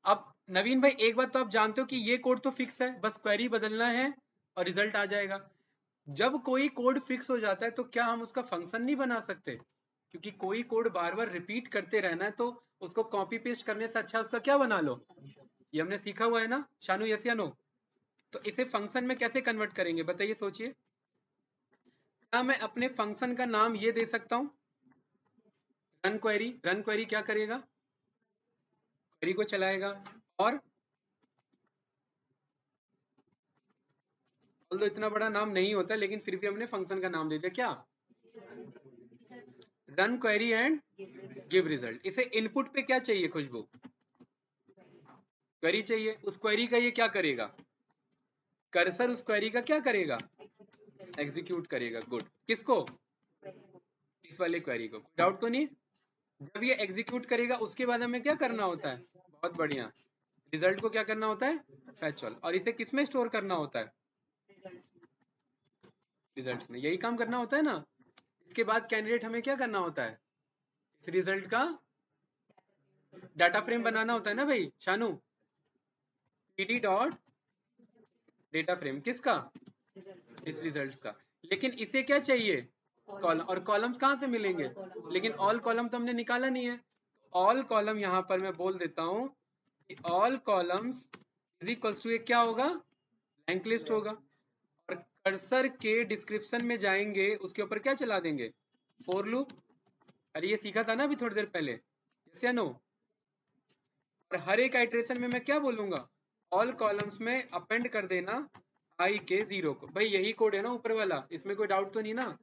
अब नवीन भाई एक बात तो आप जानते हो कि ये कोड तो फिक्स है, बस क्वेरी बदलना है और रिजल्ट आ जाएगा। जब कोई कोड फिक्स हो जाता है तो क्या हम उसका फंक्शन नहीं बना सकते? क्योंकि कोई कोड बार बार रिपीट करते रहना है तो उसको कॉपी पेस्ट करने से अच्छा उसका क्या बना लो। ये हमने सीखा हुआ है ना शानू, यस या नो? तो इसे फंक्शन में कैसे कन्वर्ट करेंगे बताइए, सोचिए। क्या मैं अपने फंक्शन का नाम ये दे सकता हूं, रन क्वेरी? रन क्वेरी क्या करेगा? क्वेरी को चलाएगा और तो इतना बड़ा नाम नहीं होता लेकिन फिर भी हमने फंक्शन का नाम दे दिया, क्या? Run query and give result. इसे इनपुट पे क्या चाहिए खुशबू? क्वेरी चाहिए। उस क्वेरी का ये क्या करेगा? कर्सर उस क्वेरी का क्या करेगा? एग्जीक्यूट करेगा। गुड। किसको? इस वाले क्वेरी को। डाउट तो नहीं? जब ये एग्जीक्यूट करेगा उसके बाद हमें क्या करना होता है? बहुत बढ़िया, रिजल्ट को क्या करना होता है? Fetch all. और इसे किस में स्टोर करना होता है? रिजल्ट्स में। यही काम करना होता है ना। इसके बाद कैंडिडेट हमें क्या करना होता है? इस रिजल्ट का डाटा फ्रेम बनाना होता है ना भाई Shanu. pd dot data frame किसका? इस रिजल्ट का। लेकिन इसे क्या चाहिए? कॉलम। और कॉलम्स कहाँ से मिलेंगे? लेकिन ऑल कॉलम तो हमने निकाला नहीं है। ऑल कॉलम यहाँ पर मैं बोल देता हूँ कि all columns is equals to क्या होगा? ब्लैंक लिस्ट होगा। और कर्सर के डिस्क्रिप्शन में जाएंगे उसके ऊपर क्या चला देंगे? For loop. अरे ये सीखा था ना अभी थोड़ी देर पहले, यस या नो? और हर एक आइट्रेशन में मैं क्या बोलूंगा? ऑल कॉलम्स में अपेंड कर देना आई के 0 को। भाई यही कोड है ना ऊपर वाला, इसमें कोई डाउट तो नहीं ना?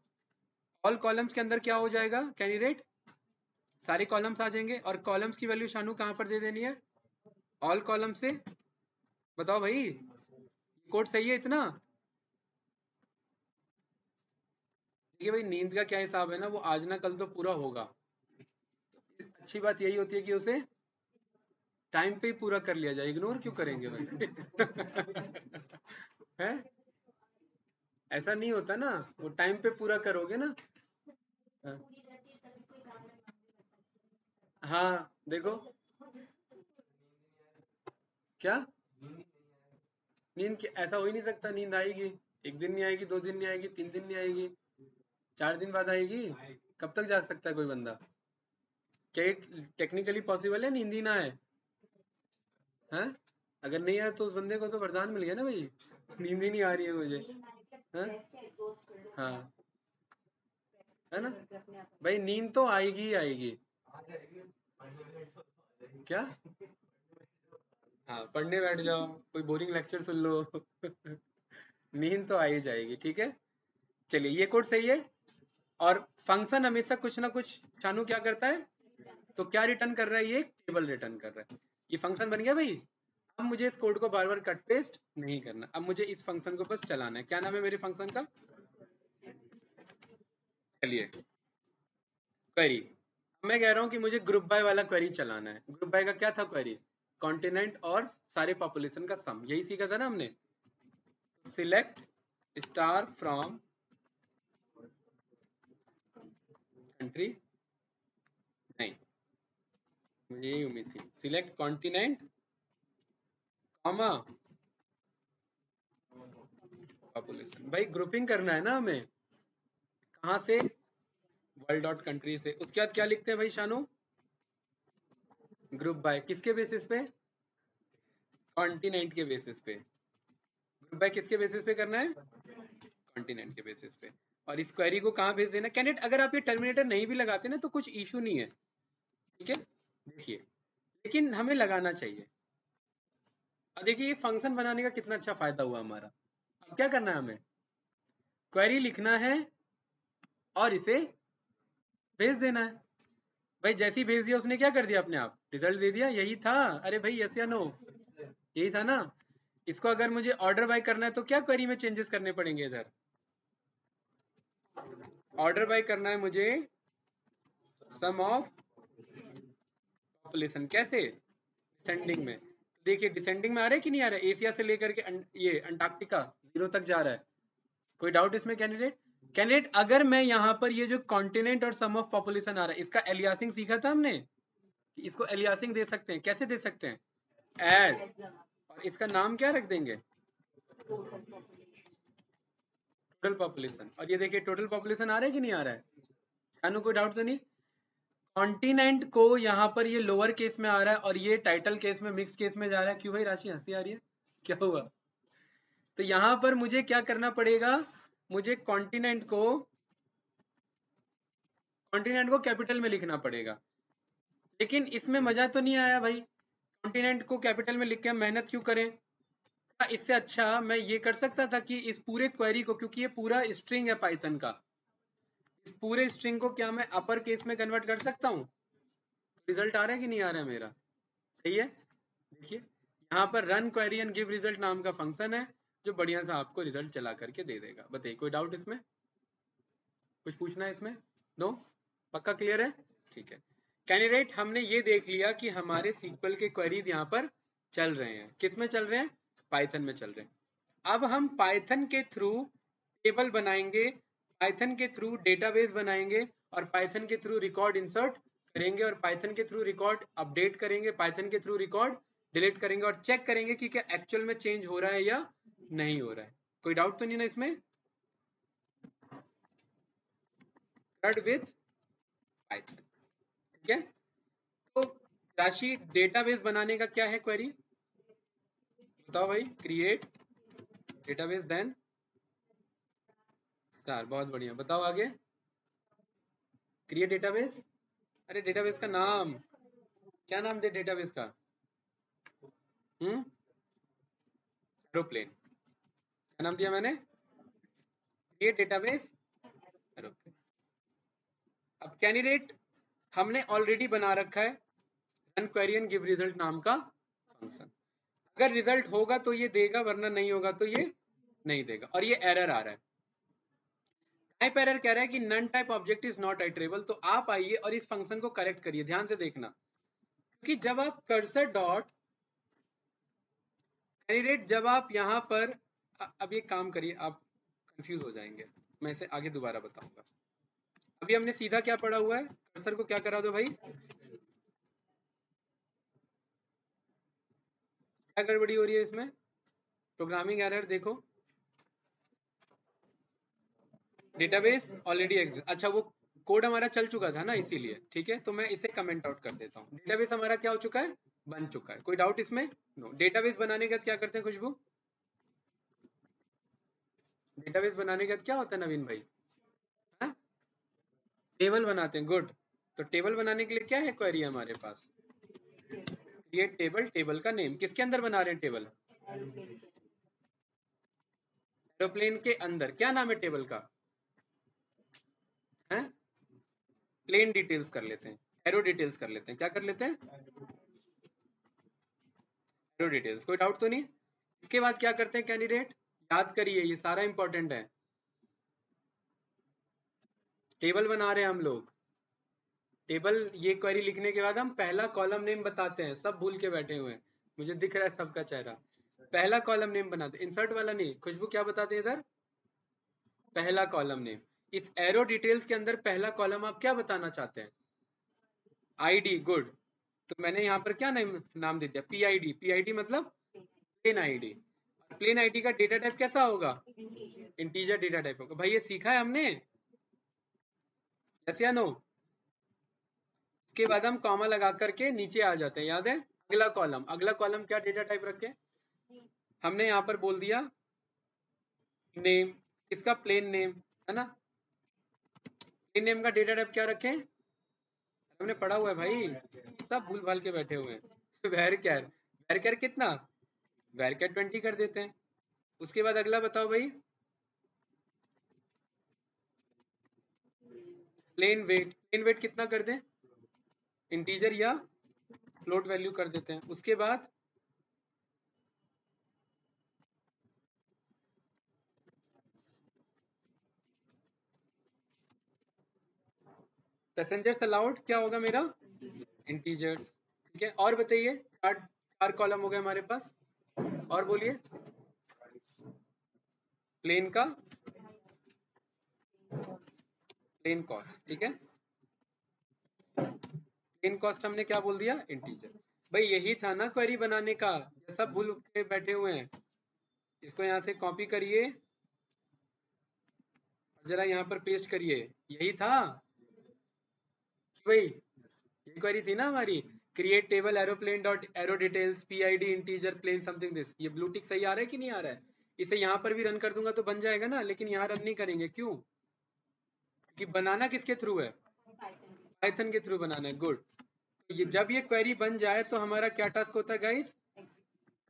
ऑल कॉलम्स के अंदर क्या हो जाएगा कैंडिडेट? सारे कॉलम्स आ जाएंगे। और कॉलम्स की वैल्यू शानू कहां पर दे देनी है? ऑल कॉलम से। बताओ भाई, कोड सही है इतना? देखिए भाई नींद का क्या हिसाब है ना, वो आज ना कल तो पूरा होगा। अच्छी बात यही होती है कि उसे टाइम पे ही पूरा कर लिया जाए, इग्नोर क्यों करेंगे भाई? है? ऐसा नहीं होता ना, वो टाइम पे पूरा करोगे ना। हाँ, हाँ देखो क्या, नींद ऐसा हो ही नहीं सकता। नींद आएगी, एक दिन नहीं आएगी, 2 दिन नहीं आएगी, 3 दिन नहीं आएगी, 4 दिन बाद आएगी। कब तक जाग सकता है कोई बंदा? क्या ये टेक्निकली पॉसिबल है नींद ही ना आए? हैं? अगर नहीं आया तो उस बंदे को तो वरदान मिल गया ना भाई, नींद ही नहीं आ रही है मुझे। हैं? हाँ, है ना भाई, नींद तो आएगी ही आएगी। क्या? हाँ, पढ़ने बैठ जाओ, कोई बोरिंग लेक्चर सुन लो। नींद तो आ ही जाएगी, ठीक है। चलिए ये कोड सही है। और फंक्शन हमेशा कुछ ना कुछ शानू क्या करता है? तो क्या रिटर्न कर रहा है? ये एक टेबल रिटर्न कर रहा है। ये फंक्शन बन गया भाई। अब मुझे इस कोड को बार बार कट पेस्ट नहीं करना, अब मुझे इस फंक्शन को बस चलाना है। क्या नाम है मेरे फंक्शन का? चलिए क्वेरी। मैं कह रहा हूँ कि मुझे ग्रुप बाय वाला क्वेरी चलाना है। ग्रुप बाय का क्या था क्वेरी? कॉन्टिनेंट और सारे पॉपुलेशन का सम, यही सीखा था ना हमने। सिलेक्ट स्टार फ्रॉम कंट्री, नहीं मुझे यही उम्मीद थी। Select continent comma population. भाई ग्रुपिंग करना है ना हमें। कहाँ से? वर्ल्ड डॉट कंट्री से। उसके बाद क्या लिखते हैं भाई शानू? ग्रुप बाय किसके बेसिस पे? कॉन्टिनेंट के बेसिस पे। ग्रुप बाय किसके बेसिस पे करना है? कॉन्टिनेंट के बेसिस पे। और इस क्वेरी को कहाँ भेज देना कैंडिडेट? अगर आप ये टर्मिनेटर नहीं भी लगाते ना तो कुछ इशू नहीं है, ठीक है। देखिए, लेकिन हमें लगाना चाहिए। अब देखिए ये फंक्शन बनाने का कितना अच्छा फायदा हुआ हमारा। अब क्या करना है हमें? क्वेरी लिखना है और इसे भेज देना है। भाई जैसे ही भेज दिया उसने क्या कर दिया, अपने आप रिजल्ट दे दिया, यही था। अरे भाई यस या नो, यही था ना। इसको अगर मुझे ऑर्डर बाय करना है तो क्या क्वेरी में चेंजेस करने पड़ेंगे? इधर ऑर्डर बाय करना है मुझे सम ऑफ पॉपुलेशन। कैसे? डिसेंडिंग में। देखिए डिसेंडिंग में आ रहा है कि नहीं आ रहा है? एशिया से लेकर के ये अंटार्कटिका 0 तक जा रहा है। कोई डाउट इसमें कैंडिडेट? कैंडिडेट अगर मैं यहाँ पर ये जो कॉन्टिनेंट और सम ऑफ पॉपुलेशन आ रहा है, इसका एलियासिंग सीखा था हमने। इसको एलियासिंग दे सकते हैं, कैसे दे सकते हैं? एड, और इसका नाम क्या रख देंगे? Total population. और ये देखिए टोटल पॉपुलेशन आ रहा है कि नहीं आ रहा है? जानू कोई डाउट तो नहीं? कॉन्टिनेंट को यहाँ पर ये लोअर केस में आ रहा है और ये टाइटल केस में, मिक्स केस में जा रहा है। क्यों भाई राशि हंसी आ रही है, क्या हुआ? तो यहाँ पर मुझे क्या करना पड़ेगा? मुझे कॉन्टिनेंट को कैपिटल में लिखना पड़ेगा। लेकिन इसमें मजा तो नहीं आया भाई। कॉन्टिनेंट को कैपिटल में लिख के हम मेहनत क्यों करें? इससे अच्छा मैं ये कर सकता था कि इस पूरे क्वेरी को, क्योंकि ये पूरा स्ट्रिंग है पाइथन का, इस पूरे स्ट्रिंग को क्या मैं अपर केस में कन्वर्ट कर सकता हूँ? रिजल्ट आ रहा है कि नहीं आ रहा है मेरा? सही है। देखिए यहाँ पर run query and give result नाम का फंक्शन है जो बढ़िया सा आपको रिजल्ट चला करके दे देगा। बताइए कोई डाउट इसमें? कुछ पूछना है इसमें? नो? पक्का क्लियर है? ठीक है कैंडिडेट, हमने ये देख लिया कि हमारे सीक्वल के क्वेरीज यहाँ पर चल रहे हैं। किस में चल रहे हैं? पाइथन में चल रहे हैं। अब हम पाइथन के थ्रू टेबल बनाएंगे, पाइथन के थ्रू डेटाबेस बनाएंगे और पाइथन के थ्रू रिकॉर्ड इंसर्ट करेंगे और पाइथन के थ्रू रिकॉर्ड अपडेट करेंगे, पाइथन के थ्रू रिकॉर्ड डिलीट करेंगे और चेक करेंगे कि क्या एक्चुअल में चेंज हो रहा है या नहीं हो रहा है। कोई डाउट तो नहीं ना इसमें? विथ पाइथन, ठीक है। तो राशि डेटाबेस बनाने का क्या है क्वेरी? बताओ भाई। Create database then star. बहुत बढ़िया, बताओ आगे। क्रिएट डेटाबेस, अरे डेटाबेस का नाम क्या? नाम दे डेटाबेस का? एरोप्लेन। क्या नाम दिया मैंने? Create database aeroplane. अब कैंडिडेट हमने ऑलरेडी बना रखा है run query and give result नाम का फंक्शन। अगर रिजल्ट होगा तो ये देगा, वरना नहीं होगा तो ये नहीं देगा। और ये एरर आ रहा है, टाइप एरर कह रहा है कि none type object is not iterable. तो आप आइए और इस फंक्शन को करेक्ट करिए। ध्यान से देखना कि जब आप कर्सर डॉट कैंडिडेट, जब आप यहाँ पर अब ये काम करिए, आप कंफ्यूज हो जाएंगे, मैं इसे आगे दोबारा बताऊंगा। अभी हमने सीधा क्या पढ़ा हुआ है? कर्सर को क्या करा दो भाई? क्या गड़बड़ी हो रही है इसमें? प्रोग्रामिंग एरर देखो। डेटाबेस ऑलरेडी एग्जिस्ट, अच्छा वो कोड हमारा चल चुका था ना, इसीलिए। ठीक है, तो मैं इसे कमेंट आउट कर देता हूँ। डेटाबेस हमारा क्या हो चुका है? बन चुका है। कोई डाउट इसमें? नो। डेटाबेस बनाने के बाद क्या करते हैं खुशबू? डेटाबेस बनाने के बाद क्या होता है नवीन भाई? हाँ? टेबल बनाते हैं। गुड। तो टेबल बनाने के लिए क्या है क्वेरी हमारे पास? क्रिएट टेबल, टेबल का नेम किसके अंदर बना रहे हैं टेबल? एरोप्लेन के अंदर। क्या नाम है टेबल का? है प्लेन डिटेल्स कर लेते हैं, एरो डिटेल्स कर लेते हैं। क्या कर लेते हैं? Arrow details. कोई डाउट तो नहीं? इसके बाद क्या करते हैं कैंडिडेट? याद करिए, ये सारा इंपॉर्टेंट है। टेबल बना रहे हैं हम लोग। टेबल, ये क्वेरी लिखने के बाद हम पहला कॉलम नेम बताते हैं। सब भूल के बैठे हुए हैं, मुझे दिख रहा है सबका चेहरा। पहला कॉलम नेम बनाते, इंसर्ट वाला नहीं। खुशबू क्या बताते हैं इधर? पहला कॉलम नेम। इस एरो डिटेल्स के अंदर पहला कॉलम आप क्या बताना चाहते हैं? आईडी। गुड। तो मैंने यहाँ पर क्या नाम दे दिया? पीआईडी। पीआईडी मतलब प्लेन आईडी। प्लेन आईडी का डेटा टाइप कैसा होगा? इंटीजर डेटा टाइप होगा। भाई ये सीखा है हमने, यस या नो? इसके बाद हम कॉमा लगा करके नीचे आ जाते हैं, याद है? अगला कॉलम, अगला कॉलम क्या डेटा टाइप रखे? हमने यहाँ पर बोल दिया नेम, इसका प्लेन नेम है ना। प्लेन नेम का डेटा टाइप क्या रखें? हमने पढ़ा हुआ है भाई, सब भूल भाल के बैठे हुए हैं। वैरकैर, वैरकैर कितना? वैरकैर 20 कर देते हैं। उसके बाद अगला बताओ भाई। प्लेन वेट कितना कर दें, इंटीजर या फ्लोट वैल्यू कर देते हैं। उसके बाद पैसेंजर्स अलाउड क्या होगा मेरा, इंटीजर्स। ठीक है, और बताइए, चार कॉलम हो गए हमारे पास, और बोलिए। प्लेन का प्लेन कॉस्ट, ठीक है, प्लेन कॉस्ट हमने क्या बोल दिया, इंटीजर। भाई यही था ना क्वेरी बनाने का, ये सब भूल के बैठे हुए हैं। इसको यहाँ से कॉपी करिए, जरा यहाँ पर पेस्ट करिए, यही था भाई, ये क्वेरी थी ना हमारी, create table aeroplane dot aero details PID integer plane something this. ये ब्लू टिक सही आ रहा है कि नहीं आ रहा है? इसे यहाँ पर भी रन कर दूंगा तो बन जाएगा ना, लेकिन यहाँ रन नहीं करेंगे, क्यों? कि बनाना किसके थ्रू है, पाइथन के थ्रू बनाना है। गुड। ये जब ये क्वेरी बन जाए तो हमारा क्या टास्क होता है गाइस,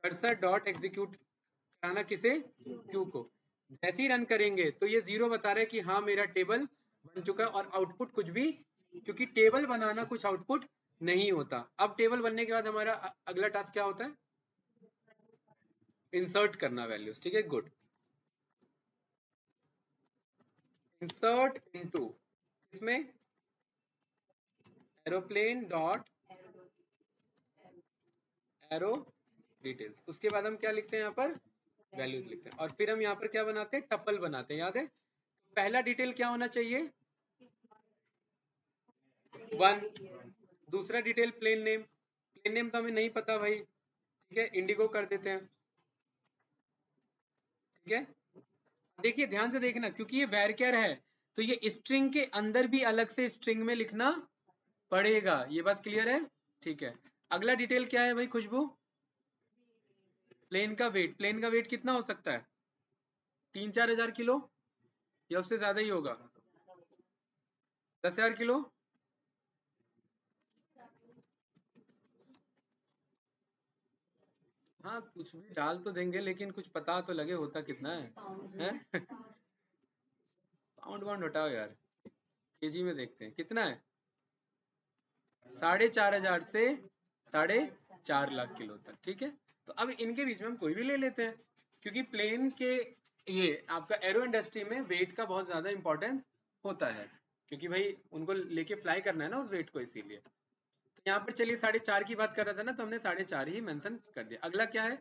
कर्सर डॉट एग्जीक्यूट कराना किसे, क्यू को। जैसे ही रन करेंगे तो ये 0 बता रहा है कि हाँ मेरा टेबल बन चुका है, और आउटपुट कुछ भी, क्योंकि टेबल बनाना कुछ आउटपुट नहीं होता। अब टेबल बनने के बाद हमारा अगला टास्क क्या होता है, इंसर्ट करना वैल्यूज। ठीक है, गुड। इंसर्ट इनटू, इसमें एरोप्लेन डॉट एरो डिटेल्स। उसके बाद हम क्या लिखते हैं यहाँ पर, वैल्यूज लिखते हैं, और फिर हम यहाँ पर क्या बनाते हैं, टपल बनाते हैं। याद है, पहला डिटेल क्या होना चाहिए, 1। दूसरा detail plane name, plane name तो हमें नहीं पता भाई, ठीक है, इंडिगो कर देते हैं। ठीक है, देखिए ध्यान से देखना, क्योंकि ये वैरक्यर है तो ये स्ट्रिंग के अंदर भी अलग से स्ट्रिंग में लिखना पड़ेगा। ये बात क्लियर है? ठीक है, अगला डिटेल क्या है भाई खुशबू, प्लेन का वेट। प्लेन का वेट कितना हो सकता है, 3-4 हजार किलो, या उससे ज्यादा ही होगा, 10,000 किलो। हाँ कुछ भी डाल तो देंगे, लेकिन कुछ पता तो लगे होता कितना है, हैं? पाउंड वाउंड हटाओ यार, केजी में देखते हैं कितना है, 4,500 से 4.5 लाख किलो तक। ठीक है, तो अब इनके बीच में हम कोई भी ले लेते हैं, क्योंकि प्लेन के, ये आपका एरो इंडस्ट्री में वेट का बहुत ज्यादा इंपॉर्टेंस होता है, क्योंकि भाई उनको लेके फ्लाई करना है ना उस वेट को, इसीलिए। तो यहाँ पर चलिए 4.5 की बात कर रहा था ना, तो हमने 4.5 ही मेंशन कर दिया। अगला क्या है,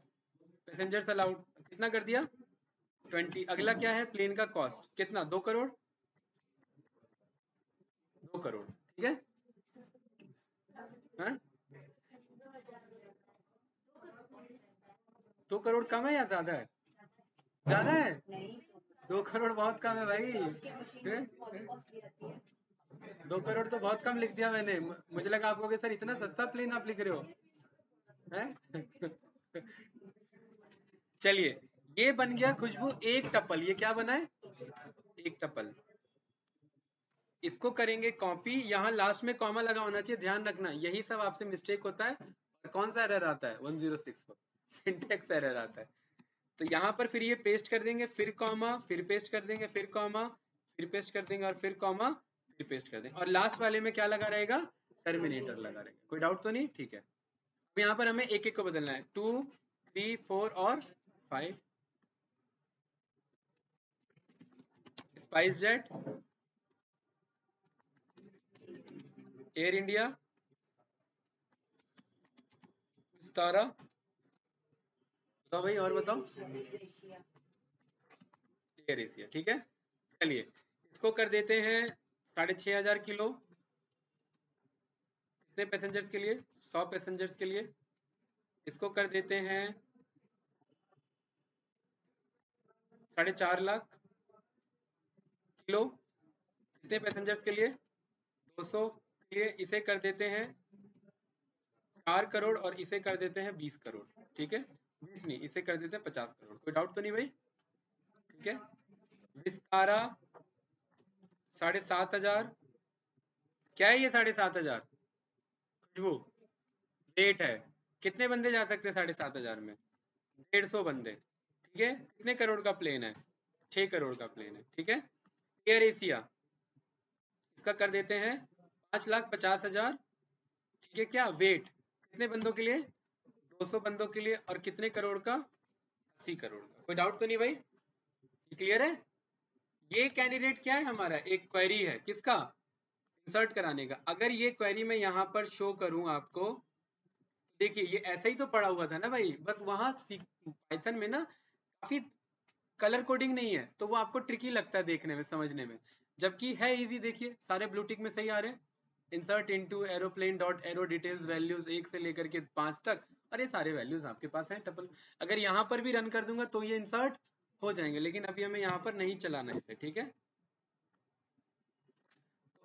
पैसेंजर्स अलाउड कितना कर दिया, 20। अगला क्या है, प्लेन का कॉस्ट कितना, 2 करोड़, 2 करोड़। ठीक है, हाँ 2 करोड़ कम है या ज्यादा है, ज्यादा है, 2 करोड़ बहुत कम है भाई, 2 करोड़ तो बहुत कम लिख दिया मैंने। मुझे लगा आप कहोगे सर इतना सस्ता प्लेन आप लिख रहे हो, हैं? चलिए, ये बन गया खुशबू एक टपल। ये क्या बना है, एक टपल। इसको करेंगे कॉपी, यहाँ लास्ट में कॉमा लगा होना चाहिए, ध्यान रखना, यही सब आपसे मिस्टेक होता है। और कौन सा एरर आता है, 1064 सिंटेक्स एरर आता है। तो यहाँ पर फिर ये पेस्ट कर देंगे, फिर कॉमा, फिर पेस्ट कर देंगे, फिर कॉमा, फिर पेस्ट कर देंगे, और फिर कॉमा, फिर पेस्ट कर देंगे, और लास्ट वाले में क्या लगा रहेगा, टर्मिनेटर लगा रहेगा। कोई डाउट तो नहीं? ठीक है, अब यहाँ पर हमें एक एक को बदलना है, 2, 3, 4 और 5। स्पाइस जेट, एयर इंडिया, तारा, बताओ भाई, और बताओ, एयर एशिया। ठीक है, चलिए इसको कर देते हैं 6,500 किलो, कितने पैसेंजर्स के लिए, 100 पैसेंजर्स के लिए। इसको कर देते हैं 4.5 लाख किलो, कितने पैसेंजर्स के लिए, 200 के लिए। इसे कर देते हैं 4 करोड़, और इसे कर देते हैं 20 करोड़। ठीक है, 20 नहीं, इसे कर देते हैं 50 करोड़। कोई डाउट तो नहीं भाई? ठीक है, विस्तारा 7,500, क्या है ये 7,500 खुशबू, रेट है। कितने बंदे जा सकते हैं 7,500 में, 150 बंदे। ठीक है, कितने करोड़ का प्लेन है, 6 करोड़ का प्लेन है। ठीक है, एयर एशिया, इसका कर देते हैं 5,50,000, ठीक है क्या? वेट कितने बंदों के लिए? 200 बंदों के लिए। और कितने करोड़ का? 80 करोड़ का। कोई डाउट तो नहीं भाई? क्लियर है? ये कैंडिडेट क्या है हमारा? एक क्वेरी है, किसका? इंसर्ट कराने का। अगर ये क्वेरी मैं यहाँ पर शो करूं आपको, देखिए ये ऐसा ही तो पड़ा हुआ था ना भाई, बस वहां पाइथन में ना काफी कलर कोडिंग नहीं है, तो वो आपको ट्रिकी लगता है देखने में, समझने में, जबकि है इजी। देखिए सारे ब्लू टिक में सही आ रहे हैं। Insert into aeroplane dot aero details values 1 से लेकर के 5 तक, और ये सारे वैल्यूज आपके पास हैं टपल। अगर यहाँ पर भी रन कर दूंगा तो ये इंसर्ट हो जाएंगे, लेकिन अभी हमें यहाँ पर नहीं चलाना है इसे, ठीक है?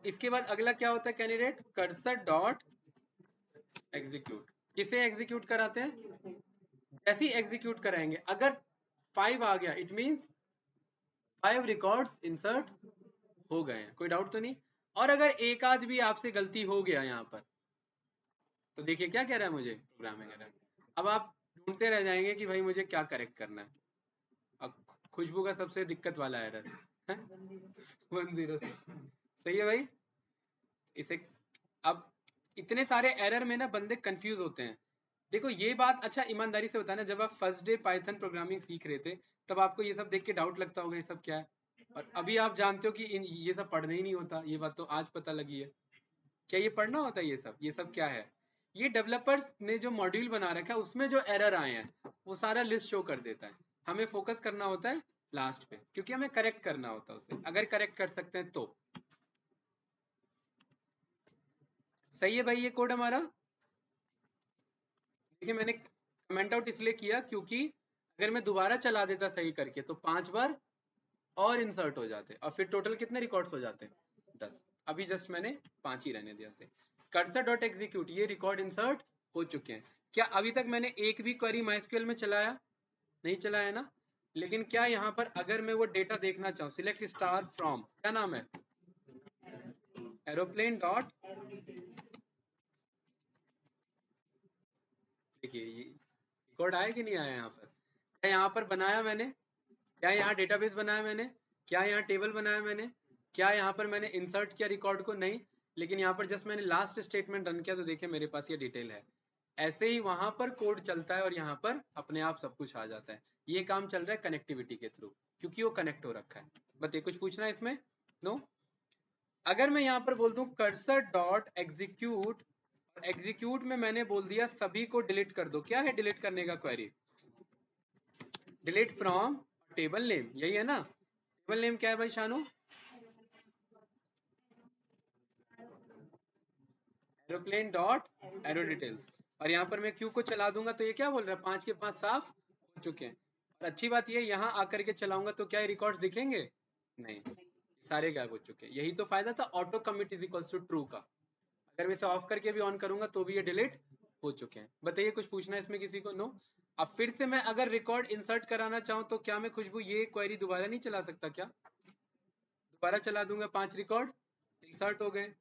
इसके बाद अगला क्या होता है कैंडिडेट? Cursor dot execute. किसे एग्जीक्यूट कराते हैं? जैसे ही एग्जीक्यूट कराएंगे, अगर 5 आ गया, इट मीन्स 5 रिकॉर्ड्स इंसर्ट हो गए हैं। कोई डाउट तो नहीं? और अगर एक आध भी आपसे गलती हो गया यहाँ पर, तो देखिए क्या कह रहा है मुझे प्रोग्रामिंग एरर। अब आप ढूंढते रह जाएंगे कि भाई मुझे क्या करेक्ट करना है। अब खुशबू का सबसे दिक्कत वाला एरर 106, सही है भाई? इसे अब इतने सारे एरर में ना बंदे कंफ्यूज होते हैं। देखो ये बात, अच्छा ईमानदारी से बताना, जब आप फर्स्ट डे पाइथन प्रोग्रामिंग सीख रहे थे तब आपको ये सब देख के डाउट लगता होगा ये सब क्या है, और अभी आप जानते हो कि ये सब पढ़ना ही नहीं होता। ये बात तो आज पता लगी है। क्या ये पढ़ना होता है? ये सब क्या है? ये डेवलपर्स ने जो मॉड्यूल बना रखा है उसमें जो एरर आए हैं वो सारा लिस्ट शो कर देता है। हमें फोकस करना होता है लास्ट पे, क्योंकि हमें करेक्ट करना होता है उसे, अगर करेक्ट कर सकते हैं तो। सही है भाई ये कोड हमारा? देखिए मैंने कमेंट आउट इसलिए किया क्योंकि अगर मैं दोबारा चला देता सही करके तो 5 बार और इंसर्ट हो जाते, और फिर टोटल कितने रिकॉर्ड्स हो जाते? 10। अभी जस्ट मैंने 5 ही रहने दिया से। कर्सर डॉट एग्जीक्यूट, ये रिकॉर्ड इंसर्ट हो चुके हैं। क्या अभी तक मैंने एक भी क्वेरी माइस्क्यूएल में चलाया? नहीं चलाया ना। लेकिन क्या यहाँ पर अगर मैं वो डेटा देखना चाहूँ, सिलेक्ट स्टार फ्रॉम, क्या नाम है? एरोप्लेन डॉट, देखिए ये रिकॉर्ड आया कि नहीं आया यहाँ पर? क्या यहाँ पर बनाया मैंने? क्या यहाँ डेटाबेस बनाया मैंने? क्या यहाँ टेबल बनाया मैंने? क्या यहाँ पर मैंने इंसर्ट किया रिकॉर्ड को? नहीं। लेकिन यहाँ पर जस्ट मैंने लास्ट स्टेटमेंट रन किया तो देखिए मेरे पास ये डिटेल है। ऐसे ही वहां पर कोड चलता है और यहाँ पर अपने आप सब कुछ आ जाता है। ये काम चल रहा है कनेक्टिविटी के थ्रू, क्योंकि वो कनेक्ट हो रखा है। बताइए कुछ पूछना है इसमें? नो। अगर मैं यहाँ पर बोल दूं कर्सर डॉट एग्जीक्यूट, एग्जीक्यूट में मैंने बोल दिया सभी को डिलीट कर दो, क्या है डिलीट करने का query? Delete from table name, यही है ना? टेबल नेम क्या है भाई Shanu? Aeroplane dot aero details. और यहाँ पर मैं क्यू को चला दूंगा तो ये क्या बोल रहा है? 5 के 5 साफ हो चुके हैं। और अच्छी बात ये, यहाँ आकर के चलाऊंगा तो क्या रिकॉर्ड्स दिखेंगे? नहीं, सारे गायब हो चुके हैं। यही तो फायदा था auto commit is equals to true का। अगर मैं इसे ऑफ करके भी ऑन करूंगा तो भी ये डिलीट हो चुके हैं। बताइए कुछ पूछना है इसमें किसी को? नो। अब फिर से मैं अगर रिकॉर्ड इंसर्ट कराना चाहूँ तो क्या मैं खुशबू ये क्वेरी दोबारा नहीं चला सकता? क्या दोबारा चला दूंगा? 5 रिकॉर्ड इंसर्ट हो गए।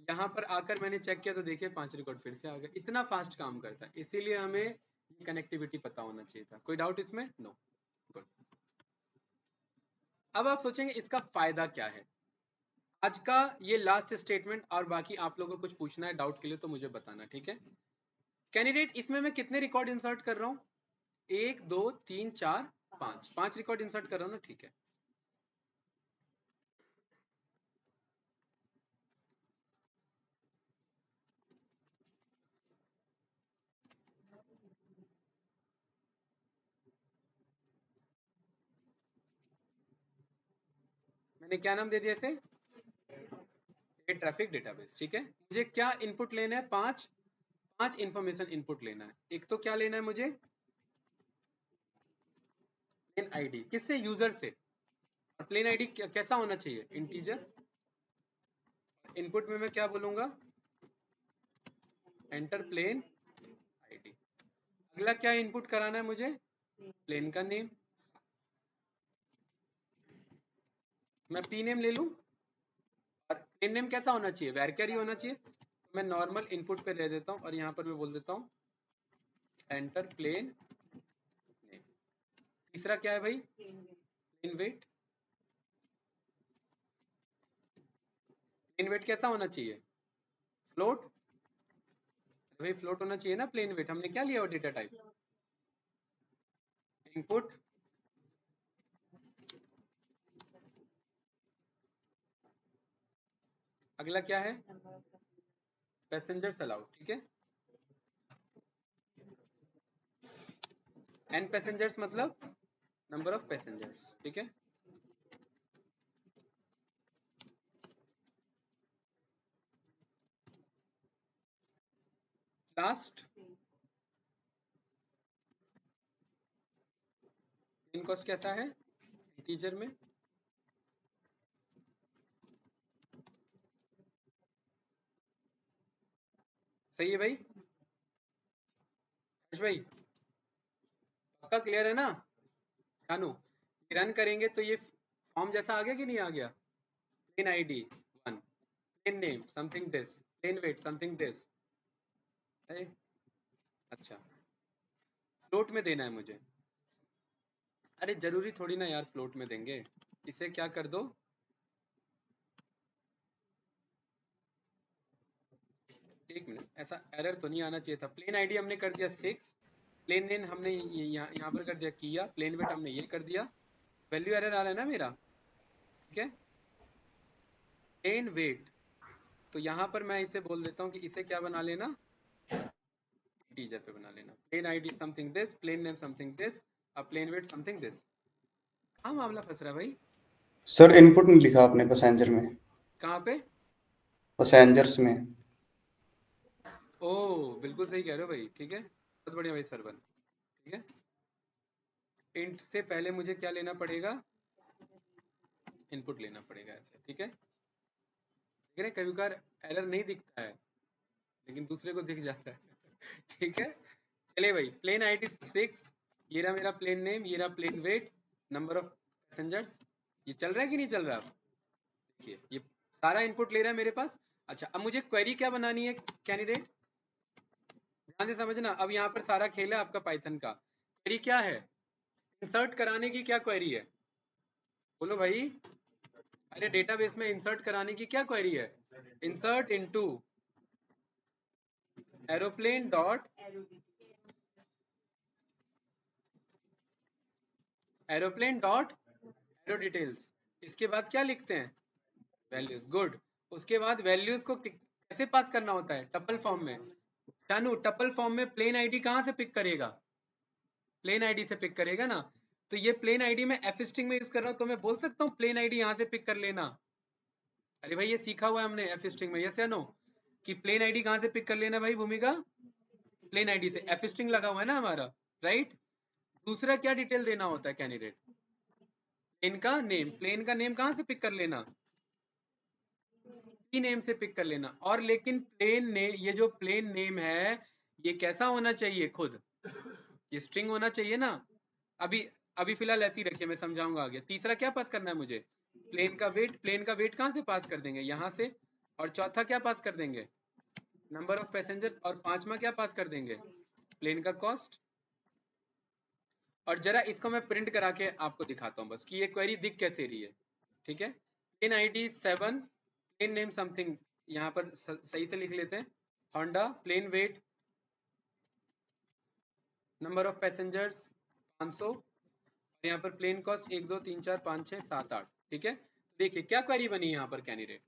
यहाँ पर आकर मैंने चेक किया तो देखिए 5 रिकॉर्ड फिर से आ गए। इतना फास्ट काम करता है, इसीलिए हमें ये कनेक्टिविटी पता होना चाहिए था। कोई डाउट इसमें? नो। गुड। अब आप सोचेंगे इसका फायदा क्या है? आज का ये लास्ट स्टेटमेंट, और बाकी आप लोगों को कुछ पूछना है डाउट के लिए तो मुझे बताना, ठीक है? कैंडिडेट इसमें मैं कितने रिकॉर्ड इंसर्ट कर रहा हूँ? 1 2 3 4 5, 5 रिकॉर्ड इंसर्ट कर रहा हूँ ना, ठीक है। मैंने क्या नाम दे दिया इसे? ट्रैफिक डेटाबेस, ठीक है। मुझे क्या इनपुट लेना है? 5 इंफॉर्मेशन इनपुट लेना है। एक तो क्या लेना है मुझे? Plain ID. किससे? यूजर से। और प्लेन आईडी कैसा होना चाहिए? इंटीजर। इनपुट में मैं क्या बोलूंगा? Enter plane ID. अगला क्या इनपुट कराना है मुझे? प्लेन का नेम। मैं पी नेम ले लूं। और प्लेन नेम कैसा होना चाहिए? वैरकर ही होना चाहिए। तो मैं नॉर्मल इनपुट पे ले देता हूँ और यहाँ पर मैं बोल देता हूँ एंटर प्लेन नेम। तीसरा क्या है भाई? Plane wait. प्लेन वेट कैसा होना चाहिए? फ्लोट। भाई फ्लोट होना चाहिए ना प्लेन वेट। हमने क्या लिया वो डेटा टाइप? इनपुट। अगला क्या है? पैसेंजर्स अलाउड, ठीक है। एन पैसेंजर्स मतलब नंबर ऑफ पैसेंजर्स, ठीक है। लास्ट इन कॉस्ट कैसा है टीचर में? सही है भाई? हर्ष भाई पक्का क्लियर है ना? जानू रन करेंगे तो ये फॉर्म जैसा आ गया कि नहीं आ गया? Plane ID 1, plane name something this, plane weight something this. अच्छा फ्लोट में देना है मुझे। अरे जरूरी थोड़ी ना यार फ्लोट में देंगे। इसे क्या कर दो, एक मिनट, ऐसा एरर तो नहीं आना चाहिए था। प्लेन आईडी हमने कर दिया 6, प्लेन नेम हमने यहाँ पर कर दिया किया, प्लेन वेट हमने ये कर दिया। वैल्यू एरर आ रहा है ना मेरा, ठीक है। प्लेन वेट, तो यहाँ पर मैं इसे बोल देता हूँ कि इसे क्या बना लेना, टीचर पे बना लेना। Plane ID something this, plane name something this, और प्लेन वेट समथिंग दिस। कहाँ मामला फंस रहा है भाई? सर इनपुट नहीं लिखा आपने पैसेंजर में, कहाँ पे? पैसेंजर्स में। ओ बिल्कुल सही कह रहे हो भाई, ठीक है, बहुत बढ़िया भाई सरवन, ठीक है। इंट से पहले मुझे क्या लेना पड़ेगा? इनपुट लेना पड़ेगा ऐसे, ठीक है। देख रहे कभी बार एरर नहीं दिखता है लेकिन दूसरे को दिख जाता है ठीक है। चलिए भाई, प्लेन आईडी 6, ये रहा मेरा प्लेन नेम, ये रहा plane weight, number of passengers. ये चल रहा है कि नहीं चल रहा? देखिए ये सारा इनपुट ले रहा है मेरे पास। अच्छा अब मुझे क्वेरी क्या बनानी है कैंडिडेट, ध्यान से समझना। अब यहाँ पर सारा खेल है आपका पाइथन का। क्वेरी क्या है? इंसर्ट कराने की क्या क्वेरी है? बोलो भाई। अरे डेटाबेस में इंसर्ट कराने की क्या क्वेरी है? Insert into aeroplane dot aero details. इसके बाद क्या लिखते हैं? Values, good. उसके बाद वैल्यूज को कैसे पास करना होता है? टपल फॉर्म में। शानू टपल फॉर्म में प्लेन आईडी कहाँ से पिक करेगा? प्लेन आईडी से पिक करेगा ना। तो ये प्लेन आईडी में एफ स्ट्रिंग में यूज कर रहा हूँ, तो मैं बोल सकता हूँ प्लेन आईडी यहाँ से पिक कर लेना। अरे भाई ये सीखा हुआ है हमने एफ स्ट्रिंग में, यस या नो, कि प्लेन आईडी कहाँ से पिक कर लेना भाई भूमिका? प्लेन आईडी से। एफ स्ट्रिंग लगा हुआ है ना हमारा, राइट। दूसरा क्या डिटेल देना होता है कैंडिडेट? प्लेन का नेम। प्लेन का नेम कहाँ से पिक कर लेना? नेम से पिक कर लेना। और लेकिन प्लेन ने ये जो प्लेन नेम है ये कैसा होना चाहिए? खुद ये स्ट्रिंग होना चाहिए ना। अभी अभी फिलहाल ऐसी रखिए, मैं समझाऊंगा आगे। तीसरा क्या पास करना है मुझे? प्लेन का वेट। प्लेन का वेट कहाँ से पास कर देंगे? यहाँ से। और चौथा क्या पास कर देंगे? Number of passenger. और पांचवा क्या पास कर देंगे? प्लेन का कॉस्ट। और जरा इसको मैं प्रिंट करा के आपको दिखाता हूँ बस कि ये क्वेरी दिख कैसे रही है, ठीक है। Plane ID 7, plane name something, यहाँ पर सही से लिख लेते हैं, Honda. Plane weight, number of passengers 500, यहाँ पर प्लेन कॉस्ट 1 2 3 4 5 6 7 8, ठीक है। देखिए क्या क्वेरी बनी यहाँ पर कैंडिडेट,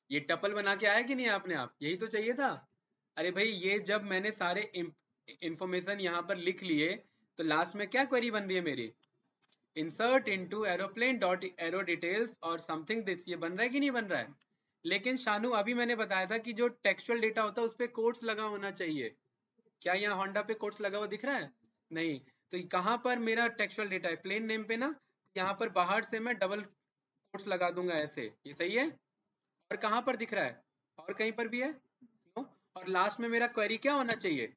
ये टपल बना के आया कि नहीं आपने? आप यही तो चाहिए था। अरे भाई ये जब मैंने सारे इंफॉर्मेशन यहाँ पर लिख लिए तो लास्ट में क्या क्वेरी बन रही है मेरी? Insert into aeroplane dot aero details और समथिंग दिस। ये बन रहा है कि नहीं बन रहा है? लेकिन शानू अभी मैंने बताया था कि जो टेक्सचुअल डेटा होता है उस पर कोट्स लगा होना चाहिए। क्या यहाँ होंडा पे कोट्स लगा हुआ दिख रहा है? नहीं। तो कहाँ पर मेरा टेक्सचुअल डेटा है? प्लेन नेम पे ना। यहाँ पर बाहर से मैं डबल कोट्स लगा दूंगा ऐसे, ये सही है। और कहाँ पर दिख रहा है? और कहीं पर भी है? नो। और लास्ट में मेरा क्वेरी क्या होना चाहिए?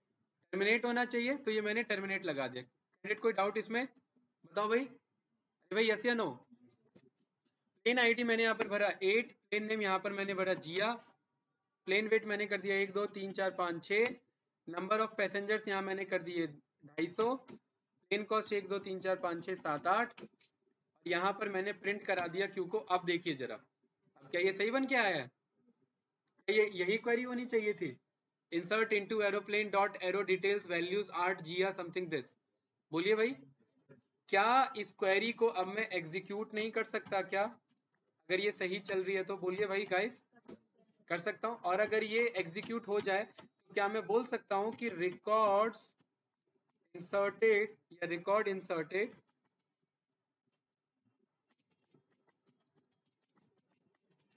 टर्मिनेट होना चाहिए, तो ये मैंने टर्मिनेट लगा दिया। कैंडिडेट कोई डाउट इसमें? बताओ भाई। भाई यस या नो? प्लेन आईडी मैंने यहाँ पर भरा 8, प्लेन नेम यहाँ पर मैंने भरा जिया, प्लेन वेट मैंने कर दिया 1 2 3 4 5 6, नंबर ऑफ पैसेंजर्स यहाँ मैंने कर दिए 250, प्लेन कॉस्ट 1 2 3 4 5 6 7 8, यहाँ पर मैंने प्रिंट करा दिया क्यू को। अब देखिए जरा क्या ये सही बन के आया है? ये यही क्वेरी होनी चाहिए थी, insert into aeroplane dot aero details values आर्ट जिया समथिंग दिस। बोलिए भाई, क्या इस क्वेरी को अब मैं एग्जीक्यूट नहीं कर सकता क्या? अगर ये सही चल रही है तो बोलिए भाई गाइस, कर सकता हूं। और अगर ये एग्जीक्यूट हो जाए तो क्या मैं बोल सकता हूं कि रिकॉर्ड्स इंसर्टेड या रिकॉर्ड इंसर्टेड,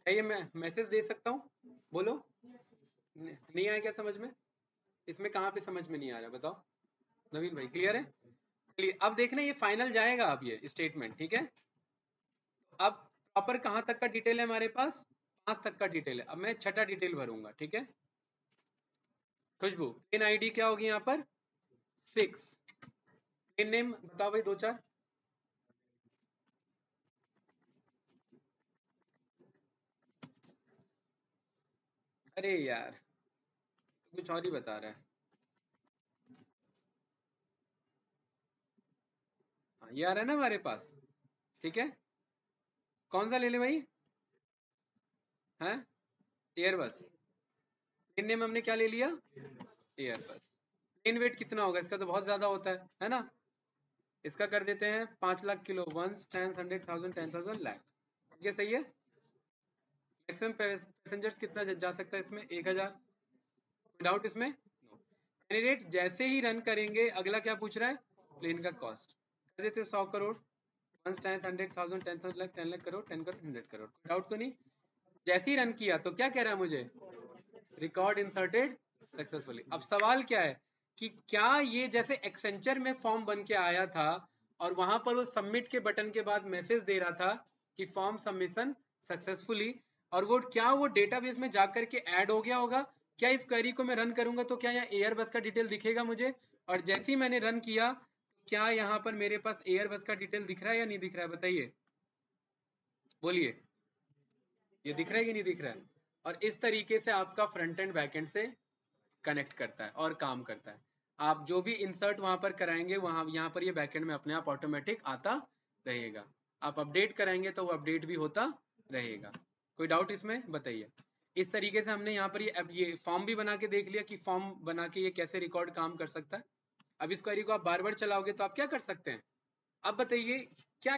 क्या ये मैं मैसेज दे सकता हूं? बोलो, नहीं आया क्या समझ में? इसमें कहाँ पे समझ में नहीं आ रहा बताओ नवीन भाई, क्लियर है? चलिए अब देखना, ये फाइनल जाएगा अब ये स्टेटमेंट, ठीक है। अब प्रॉपर कहाँ तक का डिटेल है हमारे पास? 5 तक का डिटेल है। अब मैं छठा डिटेल भरूंगा, ठीक है। खुशबू, पेन आईडी क्या होगी यहाँ पर? 6। पेन नेम बताओ भाई, 2-4। अरे यार, कुछ और ही बता रहा है। हाँ, ये आ रहा है ना हमारे पास, ठीक है। कौन सा ले ले भाई? हैं, एयरबस। पेन नेम हमने क्या ले लिया? एयरबस। पेन वेट कितना होगा इसका? तो बहुत ज्यादा होता है ना। इसका कर देते हैं 5 लाख किलो, 1 10 100,000 10,000 लाख। ये सही है। मैक्सिमम पैसेंजर्स कितना जा सकता है इसमें? 1000। कोई डाउट इसमें? नो। कैंडिडेट जैसे ही रन करेंगे, अगला क्या पूछ रहा है? प्लेन का कॉस्ट। कर देते 100 करोड़, 1 टाइम्स 100,000 10,000 लाख, 10 लाख करोड़, 10 करोड़, 100 करोड़। कोई डाउट तो नहीं? जैसे ही रन किया तो क्या कह रहा है मुझे? Record inserted successfully. अब सवाल क्या है कि क्या ये जैसे एक्सेंचर में फॉर्म बन के आया था और वहां पर वो सबमिट के बटन के बाद मैसेज दे रहा था कि फॉर्म सबमिशन सक्सेसफुली, और वो क्या वो डेटाबेस में जाकर के ऐड हो गया होगा? क्या इस क्वेरी को मैं रन करूंगा तो क्या यहाँ एयरबस का डिटेल दिखेगा मुझे? और जैसे ही मैंने रन किया, क्या यहाँ पर मेरे पास एयरबस का डिटेल दिख रहा है या नहीं दिख रहा है? बताइए, बोलिए, ये दिख रहा है कि नहीं दिख रहा है? और इस तरीके से आपका फ्रंट एंड बैक एंड से कनेक्ट करता है और काम करता है। आप जो भी इंसर्ट वहां पर कराएंगे, वहां यहाँ पर ये बैकएंड में अपने आप ऑटोमेटिक आता रहेगा। आप अपडेट कराएंगे तो वो अपडेट भी होता रहेगा। कोई डाउट इसमें? बताइए। इस तरीके से हमने यहाँ पर ये फॉर्म भी बना के देख लिया कि फॉर्म बना के ये कैसे रिकॉर्ड काम कर सकता है। अब इस क्वेरी को आप बार बार चलाओगे तो आप क्या कर सकते हैं? अब बताइए, क्या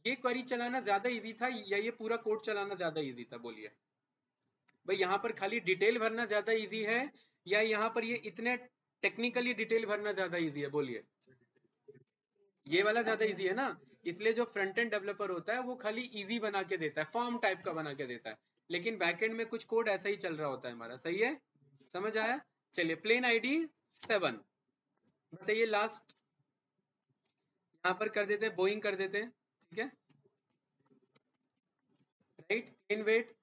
ये क्वेरी चलाना ज्यादा इजी था या ये पूरा कोड चलाना ज्यादा इजी था? बोलिए भाई, यहाँ पर खाली डिटेल भरना ज्यादा इजी है या यहाँ पर ये इतने टेक्निकली डिटेल भरना ज्यादा इजी है? बोलिए। ये वाला ज्यादा इजी है ना। इसलिए जो फ्रंट एंड डेवलपर होता है वो खाली इजी बना के देता है, फॉर्म टाइप का बना के देता है, लेकिन बैकएंड में कुछ कोड ऐसा ही चल रहा होता है हमारा। सही है, समझ आया? चलिए, प्लेन आईडी 7। बताइए लास्ट, यहाँ पर कर देते हैं बोइंग, कर देते हैं, ठीक है। Right, plane weight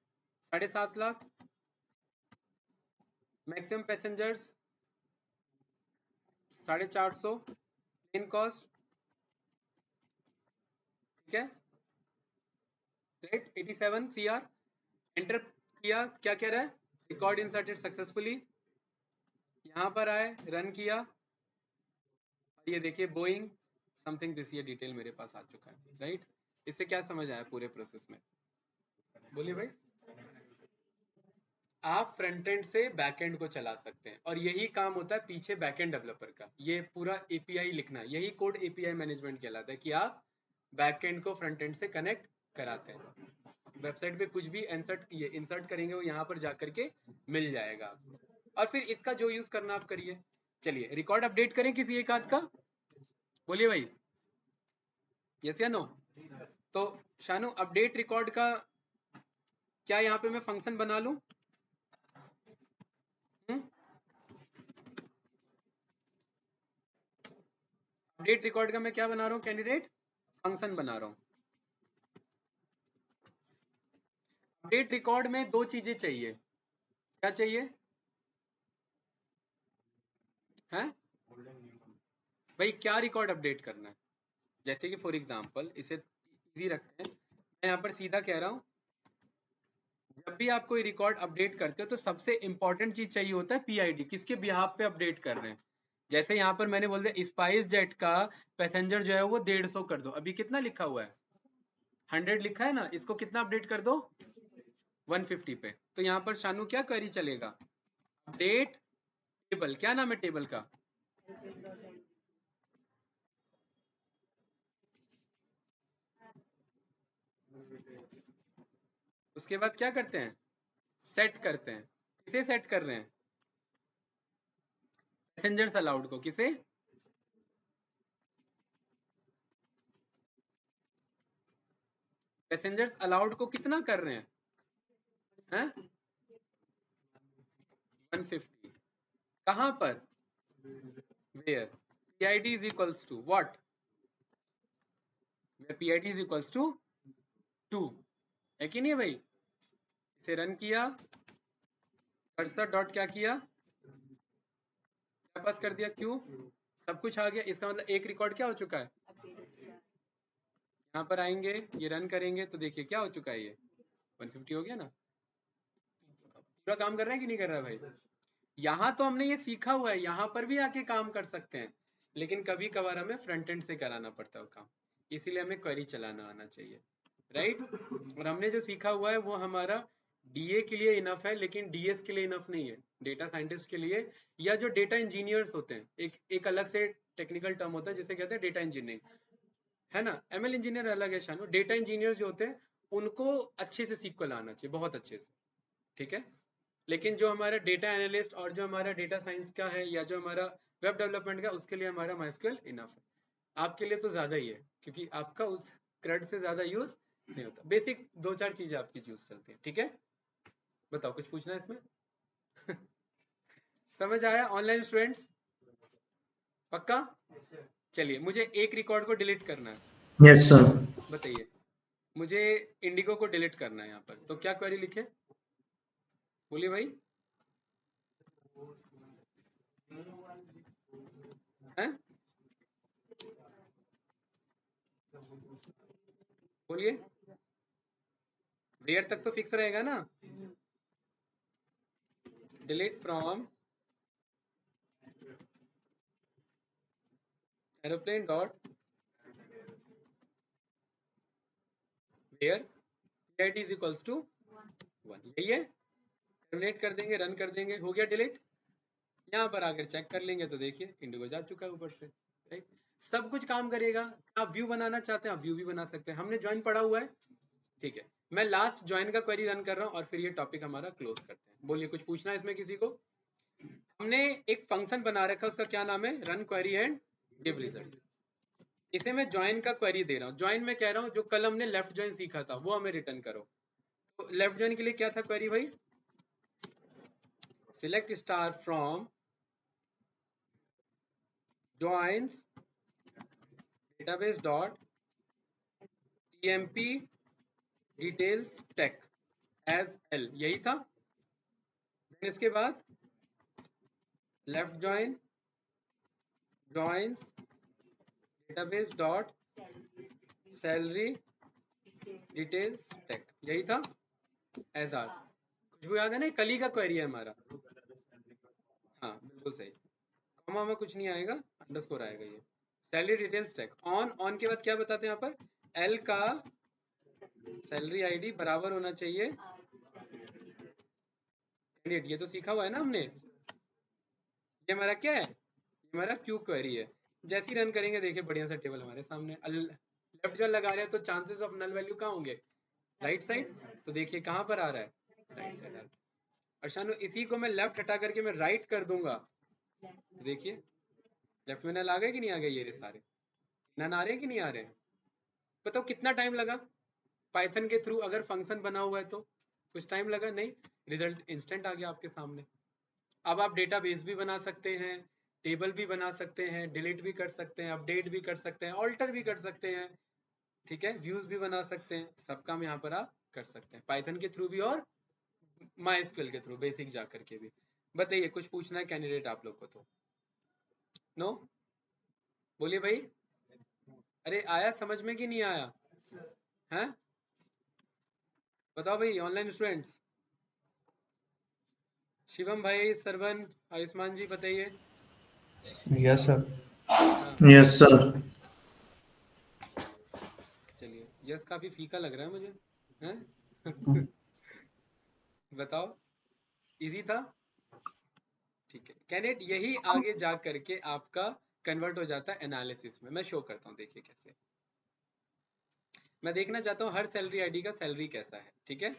7.5 lakh, maximum passengers 450, plane cost, ठीक है। Right, 87 CR। एंटर किया, क्या कह रहा है? Record inserted successfully. यहाँ पर आए, रन किया, ये देखिए बोइंग समथिंग दिस, ये डिटेल मेरे पास आ चुका है। राइट, इससे क्या समझ आया पूरे प्रोसेस में? बोलिए भाई। आप फ्रंट एंड से बैक एंड को चला सकते हैं और यही काम होता है पीछे बैक एंड डेवलपर का, ये पूरा एपीआई लिखना, यही कोड एपीआई मैनेजमेंट कहलाता है कि आप बैक एंड को फ्रंट एंड से कनेक्ट कराते हैं। वेबसाइट पे कुछ भी इंसर्ट करेंगे वो यहाँ पर जाकर के मिल जाएगा आपको, और फिर इसका जो यूज करना आप करिए। चलिए, रिकॉर्ड अपडेट करें किसी एक आध का? बोलिए भाई, यस या नो? तो शानू, अपडेट रिकॉर्ड का क्या यहाँ पे मैं फंक्शन बना लूं? अपडेट रिकॉर्ड का मैं क्या बना रहा हूँ कैंडिडेट? फंक्शन बना रहा हूँ। अपडेट रिकॉर्ड में दो चीजें चाहिए। क्या चाहिए? हैं भाई, क्या रिकॉर्ड अपडेट करना है? जैसे कि फॉर एग्जांपल, इसे इजी रखते हैं, मैं यहाँ पर सीधा कह रहा हूँ, जब भी आप कोई रिकॉर्ड अपडेट करते हो तो सबसे इंपॉर्टेंट चीज चाहिए होता है पीआईडी, किसके बिहाफ पे अपडेट कर रहे हैं। जैसे यहाँ पर मैंने बोल दिया स्पाइस जेट का पैसेंजर जो है वो 150 कर दो। अभी कितना लिखा हुआ है? 100 लिखा है ना, इसको कितना अपडेट कर दो? 150 पे। तो यहाँ पर शानू क्या क्वेरी चलेगा? Update table. क्या नाम है टेबल का? उसके बाद क्या करते हैं? सेट करते हैं। किसे सेट कर रहे हैं? पैसेंजर्स अलाउड को। किसे? पैसेंजर्स अलाउड को कितना कर रहे हैं? हैं? 150। कहां पर? Where PID is equals to what? where PID is equals to 2 है कि नहीं भाई? इसे रन किया, कर्सर डॉट क्या किया, क्या पास कर दिया, क्यू, सब कुछ आ गया। इसका मतलब एक रिकॉर्ड क्या हो चुका है? यहाँ पर आएंगे, ये रन करेंगे तो देखिए क्या हो चुका है, ये 150 हो गया ना। पूरा काम कर रहा है कि नहीं कर रहा है भाई? यहाँ तो हमने ये सीखा हुआ है, यहाँ पर भी आके काम कर सकते हैं, लेकिन कभी कभार हमें फ्रंट एंड से कराना पड़ता है वो काम, इसीलिए हमें क्वेरी चलाना आना चाहिए, राइट। और हमने जो सीखा हुआ है वो हमारा DA के लिए इनफ है, लेकिन DS के लिए इनफ नहीं है, डेटा साइंटिस्ट के लिए या जो डेटा इंजीनियर्स होते हैं, एक अलग से टेक्निकल टर्म होता है जिसे कहते हैं डेटा इंजीनियरिंग, है ना। ML इंजीनियर अलग है शानू। डेटा इंजीनियर जो होते हैं उनको अच्छे से SQL आना चाहिए, बहुत अच्छे से, ठीक है। लेकिन जो हमारा डेटा एनालिस्ट और जो हमारा डेटा साइंस का है या जो हमारा वेब डेवलपमेंट का, उसके लिए हमारा MySQL इनफ है। आपके लिए तो ज़्यादा ही है, क्योंकि आपका उस CRUD से ज़्यादा यूज़ नहीं होता। बेसिक 2-4 चीज़ें आपकी यूज़ चलती हैं, ठीक है। बताओ, कुछ पूछना है इसमें? समझ आया ऑनलाइन स्टूडेंट्स? पक्का? चलिए, मुझे एक रिकॉर्ड को डिलीट करना है। Yes sir. बताइए, मुझे इंडिगो को डिलीट करना है यहाँ पर, तो क्या क्वेरी लिखे? बोलिए भाई। हैं? बोलिए। वेयर तक तो फिक्स रहेगा ना। Delete from aeroplane dot where PID is equals to 1, यही है। टर्मिनेट कर देंगे, रन कर देंगे, हो गया डिलीट। यहाँ पर आकर चेक कर लेंगे तो देखिए इंडिगो जा चुका है ऊपर से, राइट। सब कुछ काम करेगा। आप व्यू बनाना चाहते हैं, आप व्यू भी बना सकते हैं। हमने ज्वाइन पढ़ा हुआ है, ठीक है। मैं लास्ट ज्वाइन का क्वेरी रन कर रहा हूँ और फिर ये टॉपिक हमारा क्लोज करते हैं। बोलिए, कुछ पूछना है इसमें किसी को? हमने एक फंक्शन बना रखा है, उसका क्या नाम है? Run query and give result. इसे मैं ज्वाइन का क्वेरी दे रहा हूँ। ज्वाइन में कह रहा हूँ जो कल हमने लेफ्ट ज्वाइन सीखा था वो हमें रिटर्न करो। तो लेफ्ट ज्वाइन के लिए क्या था क्वेरी भाई? Select star from joins database dot emp details tech as l, यही था। फिर इसके बाद left join joins database dot salary details tech, यही था। as r, कुछ भी याद है ना? कल ही का क्वेरी है हमारा। हाँ बिल्कुल सही, कॉमा में कुछ नहीं आएगा, अंडरस्कोर आएगा। ये सैलरी डिटेल्स टैग ऑन के बाद क्या बताते हैं यहाँ पर? एल का सैलरी आईडी बराबर होना चाहिए कैंडिडेट। ये तो सीखा हुआ है ना हमने। ये हमारा क्या है? ये हमारा क्यू क्वेरी है। जैसे ही रन करेंगे देखिए बढ़िया सा टेबल हमारे सामने। लेफ्ट जो लगा रहे हैं तो चांसेस ऑफ नल वैल्यू कहाँ होंगे? Right side. तो देखिए कहाँ पर आ रहा है? Right side. और शानू इसी को मैं लेफ्ट हटा करके मैं राइट कर दूंगा, तो देखिए लेफ्ट में नल आ गए कि नहीं आ गए? ये सारे नन आ रहे हैं कि नहीं आ रहे हैं? बताओ कितना टाइम लगा पाइथन के थ्रू? अगर फंक्शन बना हुआ है तो कुछ टाइम लगा नहीं, रिजल्ट इंस्टेंट आ गया आपके सामने। अब आप डेटाबेस भी बना सकते हैं, टेबल भी बना सकते हैं, डिलीट भी कर सकते हैं, अपडेट भी कर सकते हैं, ऑल्टर भी कर सकते हैं, ठीक है, व्यूज भी बना सकते हैं। सब काम यहाँ पर आप कर सकते हैं पाइथन के थ्रू भी और MySQL के थ्रू बेसिक जा करके भी। बताइए, कुछ पूछना है कैंडिडेट आप लोग को तो? नो? बोलिए भाई। अरे आया समझ में कि नहीं आया? हैं? बताओ भाई ऑनलाइन स्टूडेंट्स। शिवम भाई, सरवन, आयुष्मान जी बताइए। Yes sir. हाँ यस सर। चलिए, यस काफी फीका लग रहा है मुझे, हैं? बताओ, इजी था? ठीक है कैंडिडेट, यही आगे जा करके आपका कन्वर्ट हो जाता है एनालिसिस में। मैं शो करता हूँ, देखिए कैसे। मैं देखना चाहता हूँ हर सैलरी आईडी का सैलरी कैसा है। ठीक है,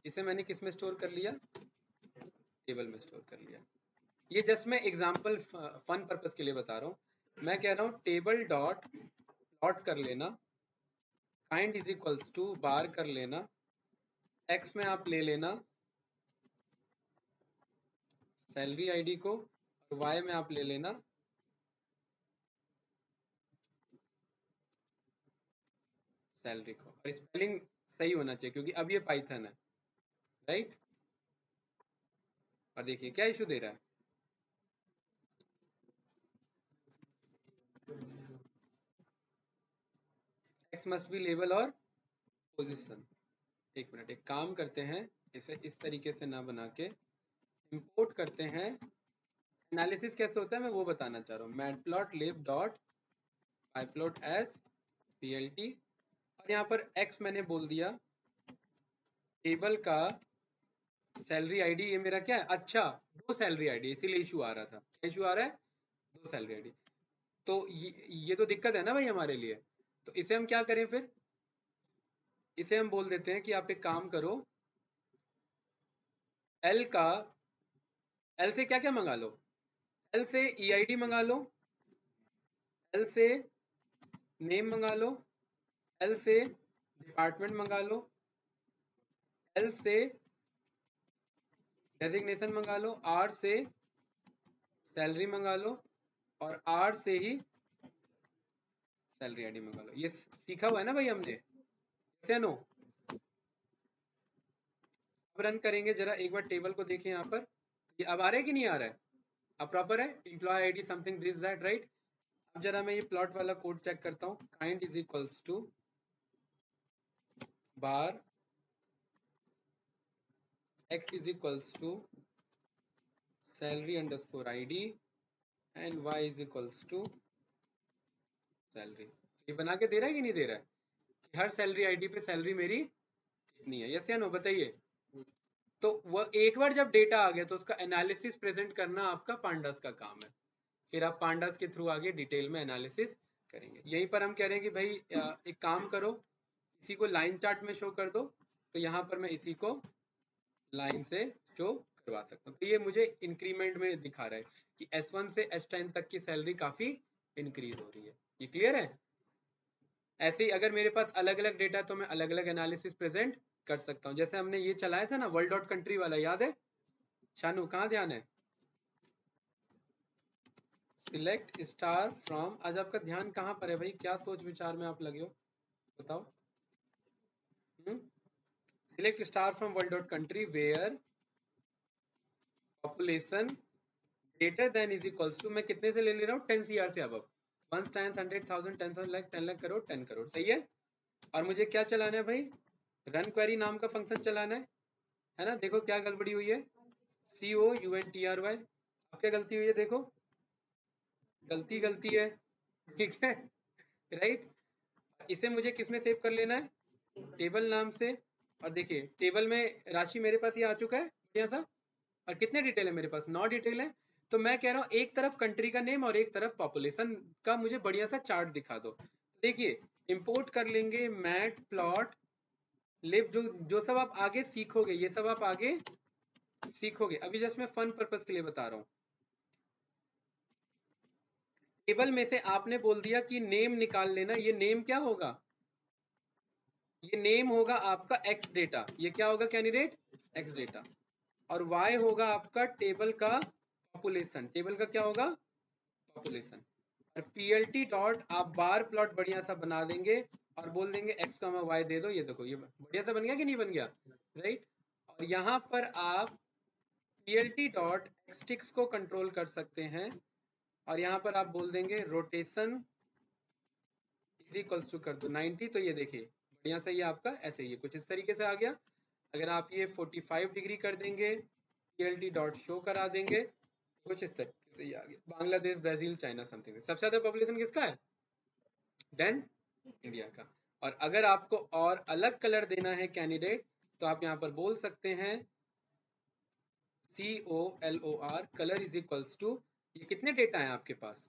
इसे मैंने किस में स्टोर कर लिया? टेबल में स्टोर कर लिया। ये जस्ट मैं एग्जांपल फन पर्पस के लिए बता रहा हूँ। मैं कह रहा हूँ टेबल डॉट प्लॉट कर लेना, काइंड इज इक्वल्स टू बार कर लेना, एक्स में आप ले लेना सैलरी आईडी को, और वाई में आप ले लेना सैलरी को। और स्पेलिंग सही होना चाहिए क्योंकि अब ये पाइथन है, राइट? और देखिए क्या इशू दे रहा है। एक्स मस्ट बी लेबल और पोजीशन। एक मिनट, एक काम करते हैं, इसे इस तरीके से ना बना के इंपोर्ट करते हैं। एनालिसिस कैसे होता है मैं वो बताना चाह रहा हूँ। Matplotlib dot pyplot S plt, और यहाँ पर x मैंने बोल दिया टेबल का सैलरी आईडी। ये मेरा क्या है? अच्छा, दो सैलरी आईडी, इसीलिए इशू आ रहा था। क्या इशू आ रहा है? दो सैलरी आईडी। तो ये तो दिक्कत है ना भाई हमारे लिए। तो इसे हम क्या करें फिर? इसे हम बोल देते हैं कि आप एक काम करो, एल का, एल से क्या क्या मंगा लो? एल से ईआईडी मंगा लो, एल से नेम मंगा लो, एल से डिपार्टमेंट मंगा लो, एल से डेजिग्नेशन मंगा लो, आर से सैलरी मंगा लो, और आर से ही सैलरी आईडी मंगा लो। ये सीखा हुआ है ना भाई हमने, से नो? अब रन करेंगे जरा एक बार, टेबल को देखें यहाँ पर। ये अब आ रहा है कि नहीं आ रहा है? अब प्रॉपर है, employ ID something this that, right? अब जरा मैं ये प्लॉट वाला कोड चेक करता हूँ। Kind is equals to bar x is equals to salary underscore ID and y is equals to salary. ये बना के दे रहा है कि नहीं दे रहा है कि हर सैलरी आईडी पे सैलरी मेरी कितनी है? यस या नो बताइए। तो वो एक बार जब डेटा आ गया तो उसका एनालिसिस प्रेजेंट करना आपका पांडास का काम है। फिर आप पांडास के थ्रू आगे डिटेल में एनालिसिस करेंगे। यहीं पर हम कह रहे हैं कि भाई एक काम करो, इसी को लाइन चार्ट में शो कर दो। तो यहाँ पर मैं इसी को लाइन से शो करवा सकता हूँ। तो ये मुझे इंक्रीमेंट में दिखा रहा है कि S1 से S10 तक की सैलरी काफी इंक्रीज हो रही है। ये क्लियर है? ऐसे ही अगर मेरे पास अलग अलग डेटा तो मैं अलग अलग एनालिसिस प्रेजेंट कर सकता हूँ। जैसे हमने ये चलाया था ना वर्ल्ड डॉट कंट्री वाला, याद है? शानू कहाँ ध्यान है? Select star from. आज आपका ध्यान कहाँ पर है भाई? क्या सोच विचार में आप लगे हो बताओ? Select star from world dot country where population greater than is equals to, मैं कितने से ले रहा हूँ? 10 CR से अब 1 टाइम्स 100,000 10,000 लाख 10 लाख करोड़ 10 करोड़। सही है? और मुझे क्या चलाना है भाई? रन क्वेरी नाम का फंक्शन चलाना है ना? देखो क्या गड़बड़ी हुई है, COUNTRY। अब क्या गलती हुई है? देखो गलती गलती है, ठीक है, राइट? इसे मुझे किसमें सेव कर लेना है? टेबल नाम से। और देखिए टेबल में राशि मेरे पास ये आ चुका है बढ़िया सा। और कितने डिटेल है मेरे पास? 9 डिटेल है। तो मैं कह रहा हूँ एक तरफ कंट्री का नेम और एक तरफ पॉपुलेशन का मुझे बढ़िया सा चार्ट दिखा दो। देखिए इंपोर्ट कर लेंगे मैट प्लॉट लिब, जो सब आप आगे सीखोगे, ये सब आप आगे सीखोगे। अभी जस्ट मैं फन पर्पस के लिए बता रहा हूँ। टेबल में से आपने बोल दिया कि नेम निकाल लेना। ये नेम क्या होगा? ये नेम होगा आपका एक्स डेटा। ये क्या होगा कैंडिडेट? X data. और y होगा आपका टेबल का पॉपुलेशन। टेबल का क्या होगा? पॉपुलेशन। और plt डॉट आप बार प्लॉट बढ़िया सा बना देंगे और बोल देंगे x का y दे दो। ये देखो ये बढ़िया सा बन गया कि नहीं बन गया, राइट? और यहाँ पर आप plt डॉट एक्सटिक्स को कंट्रोल कर सकते हैं और यहाँ पर आप बोल देंगे रोटेशन इज इक्वल्स टू कर दो 90। तो ये देखिए बढ़िया सा ये आपका ऐसे ही कुछ इस तरीके से आ गया। अगर आप ये 45 डिग्री कर देंगे, plt डॉट शो करा देंगे, कुछ इस तरीके से ये आ गया। Bangladesh, Brazil, China something. सबसे ज्यादा पॉपुलेशन किसका है? देन इंडिया का। और अगर आपको और अलग कलर देना है कैंडिडेट, तो आप यहाँ पर बोल सकते हैं COLOR colour is equals to, ये कितने डेटा हैं आपके पास,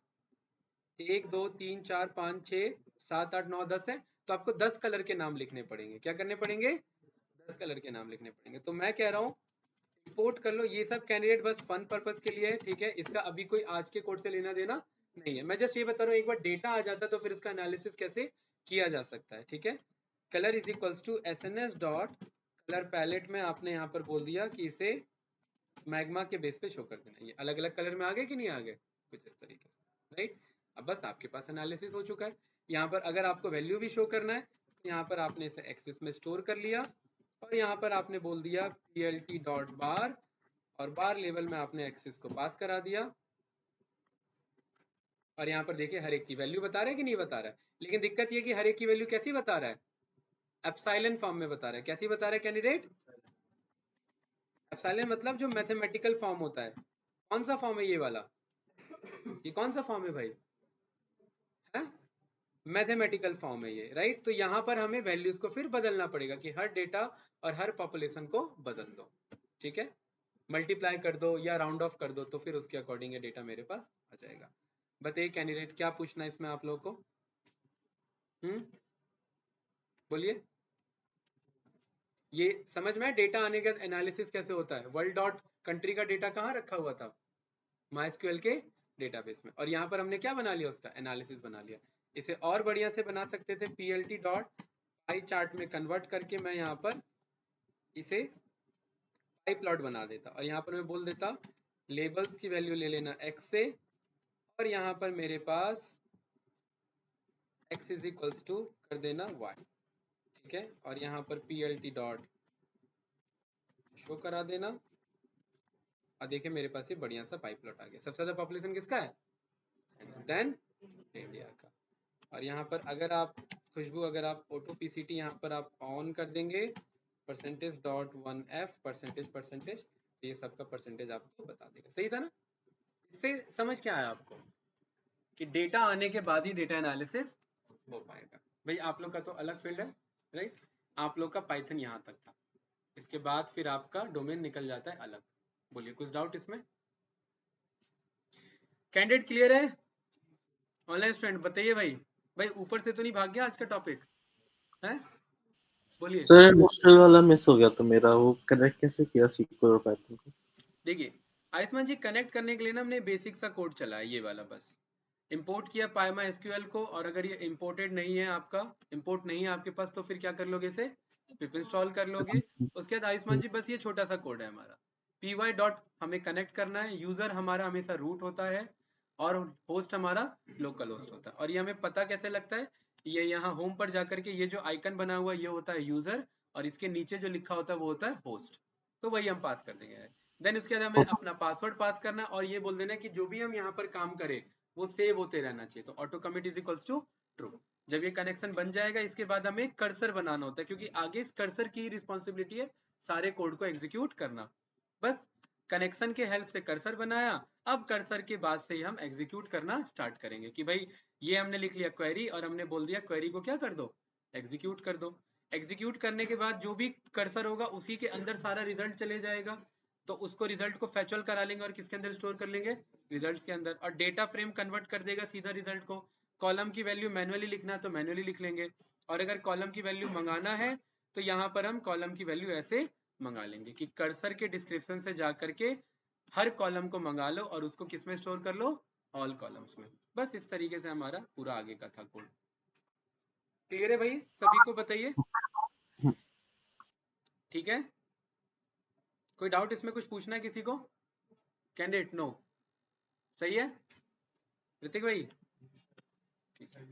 1 2 3 4 5 6 7 8 9 10 है, तो आपको 10 कलर के नाम लिखने पड़ेंगे। क्या करने पड़ेंगे? 10 कलर के नाम लिखने पड़ेंगे। तो मैं कह रहा हूँ इंपोर्ट कर लो, ये सब कैंडिडेट बस फन पर्पस के लिए है, ठीक है, इसका अभी कोई आज के कोड से लेना देना नहीं है। मैं जस्ट ये बता रहा हूँ, एक बार डेटा आ जाता तो फिर उसका एनालिसिस कैसे किया जा सकता है, ठीक है। Colour is equals to SNS dot colour palette में आपने यहाँ पर बोल दिया कि इसे मैग्मा के बेस पे शो कर देना। ये अलग अलग कलर में आ गए कि नहीं आ गए, कुछ इस तरीके से, राइट। अब बस आपके पास एनालिसिस हो चुका है। यहाँ पर अगर आपको वैल्यू भी शो करना है तो यहाँ पर आपने इसे एक्सेस में स्टोर कर लिया और यहाँ पर आपने बोल दिया PLT डॉट बार, और बार लेवल में आपने एक्सेस को पास करा दिया। और यहाँ पर देखिए हर एक की वैल्यू बता रहा है कि नहीं बता रहा है, लेकिन दिक्कत ये कि हर एक की वैल्यू कैसी बता रहा है, एप्सिलॉन फॉर्म में बता रहा है। कैसी बता रहा है कैंडिडेट? एप्सिलॉन मतलब जो मैथमेटिकल फॉर्म होता है। कौन सा फॉर्म है ये वाला, ये कौन सा फॉर्म है भाई, है मैथमेटिकल फॉर्म है ये, राइट। तो यहाँ पर हमें वैल्यूज को फिर बदलना पड़ेगा कि हर डेटा और हर पॉपुलेशन को बदल दो, ठीक है, मल्टीप्लाई कर दो या राउंड ऑफ कर दो, तो फिर उसके अकॉर्डिंग ये डेटा मेरे पास आ जाएगा। बताइए कैंडिडेट क्या पूछना है इसमें आप लोगों को, बोलिए। ये समझ में डेटा आने का एनालिसिस कैसे होता है। वर्ल्ड डॉट कंट्री का डेटा कहाँ रखा हुआ था, MySQL के डेटाबेस में, और यहाँ पर हमने क्या बना लिया, उसका एनालिसिस बना लिया। इसे और बढ़िया से बना सकते थे, PLT डॉट पाई चार्ट में कन्वर्ट करके मैं यहाँ पर इसे पाई प्लॉट बना देता, और यहाँ पर मैं बोल देता लेबल्स की वैल्यू ले लेना x से, और यहाँ पर मेरे पास x इज इक्वल्स टू कर देना y, ठीक है, और यहाँ पर PLT डॉट शो करा देना, और देखिए मेरे पास ये बढ़िया सा पाई प्लॉट आ गया। सबसे ज्यादा पॉपुलेशन किसका है, देन इंडिया का। और यहाँ पर अगर आप खुशबू, अगर आप ऑटो PCT यहाँ पर आप ऑन कर देंगे, परसेंटेज डॉट 1F परसेंटेज, ये सबका परसेंटेज आपको बता देगा। सही था ना? इससे समझ क्या आया आपको कि डेटा आने के बाद ही डेटा एनालिसिस हो पाएगा। भाई आप लोग का तो अलग फील्ड है, राइट, आप लोग का पाइथन यहाँ तक था, इसके बाद फिर आपका डोमेन निकल जाता है अलग। बोलिए कुछ डाउट इसमें, कैंडिडेट क्लियर है? ऑनलाइन स्टूडेंट बताइए भाई, भाई ऊपर से तो नहीं भाग गया आज का टॉपिक है, बोलिए। सर इंडस्ट्रियल वाला मिस हो गया तो मेरा, वो कनेक्ट कैसे किया सीक्वल और पाइथन को? देखिए आयुष्मान जी, कनेक्ट करने के लिए ना हमने बेसिक सा कोड चला है, ये वाला बस इंपोर्ट किया PyMySQL को, और अगर ये इंपोर्टेड नहीं है, आपका इंपोर्ट नहीं है आपके पास, तो फिर क्या कर लोगे, इसे पिप इंस्टॉल कर लोगे। उसके बाद आयुष्मान जी बस ये छोटा सा कोड है हमारा, py डॉट हमें कनेक्ट करना है, यूजर हमारा हमेशा रूट होता है और होस्ट हमारा लोकल होस्ट होता है। और ये हमें पता कैसे लगता है, ये यहाँ होम पर जाकर के ये जो आइकन बना हुआ है ये होता है यूजर, और इसके नीचे जो लिखा होता है वो होता है होस्ट, तो वही हम पास कर देंगे। देन उसके बाद हमें अपना पासवर्ड पास करना और ये बोल देना कि जो भी हम यहाँ पर काम करें वो सेव होते रहना चाहिए। तो auto commit is equals to true. जब ये कनेक्शन बन जाएगा, इसके बाद हमें कर्सर बनाना होता है, क्योंकि आगे इस कर्सर की रिस्पॉन्सिबिलिटी है सारे कोड को एग्जीक्यूट करना। बस कनेक्शन के हेल्प से कर्सर बनाया, अब कर्सर के बाद से ही हम एग्जीक्यूट करना स्टार्ट करेंगे कि भाई ये हमने लिख लिया क्वेरी, और हमने बोल दिया क्वेरी को क्या कर दो, एग्जीक्यूट कर दो। एग्जीक्यूट करने के बाद जो भी कर्सर होगा उसी के अंदर सारा रिजल्ट चले जाएगा, तो उसको रिजल्ट को फैचुअल करा लेंगे और किसके अंदर स्टोर कर लेंगे, रिजल्ट्स के अंदर, और डेटा फ्रेम कन्वर्ट कर देगा सीधा रिजल्ट को। कॉलम की वैल्यू मैनुअली लिखना है तो मैनुअली लिख लेंगे, और अगर कॉलम की वैल्यू मंगाना है तो यहाँ पर हम कॉलम की वैल्यू ऐसे मंगा लेंगे कि कर्सर के डिस्क्रिप्शन से जा करके हर कॉलम को मंगा लो और उसको किस में स्टोर कर लो, ऑल कॉलम्स में। बस इस तरीके से हमारा पूरा आगे का था कोड। क्लियर है भाई, सभी को बताइए, ठीक है। कोई डाउट इसमें, कुछ पूछना है किसी को, कैंडिडेट? नो, सही है ऋतिक भाई, ठीक है।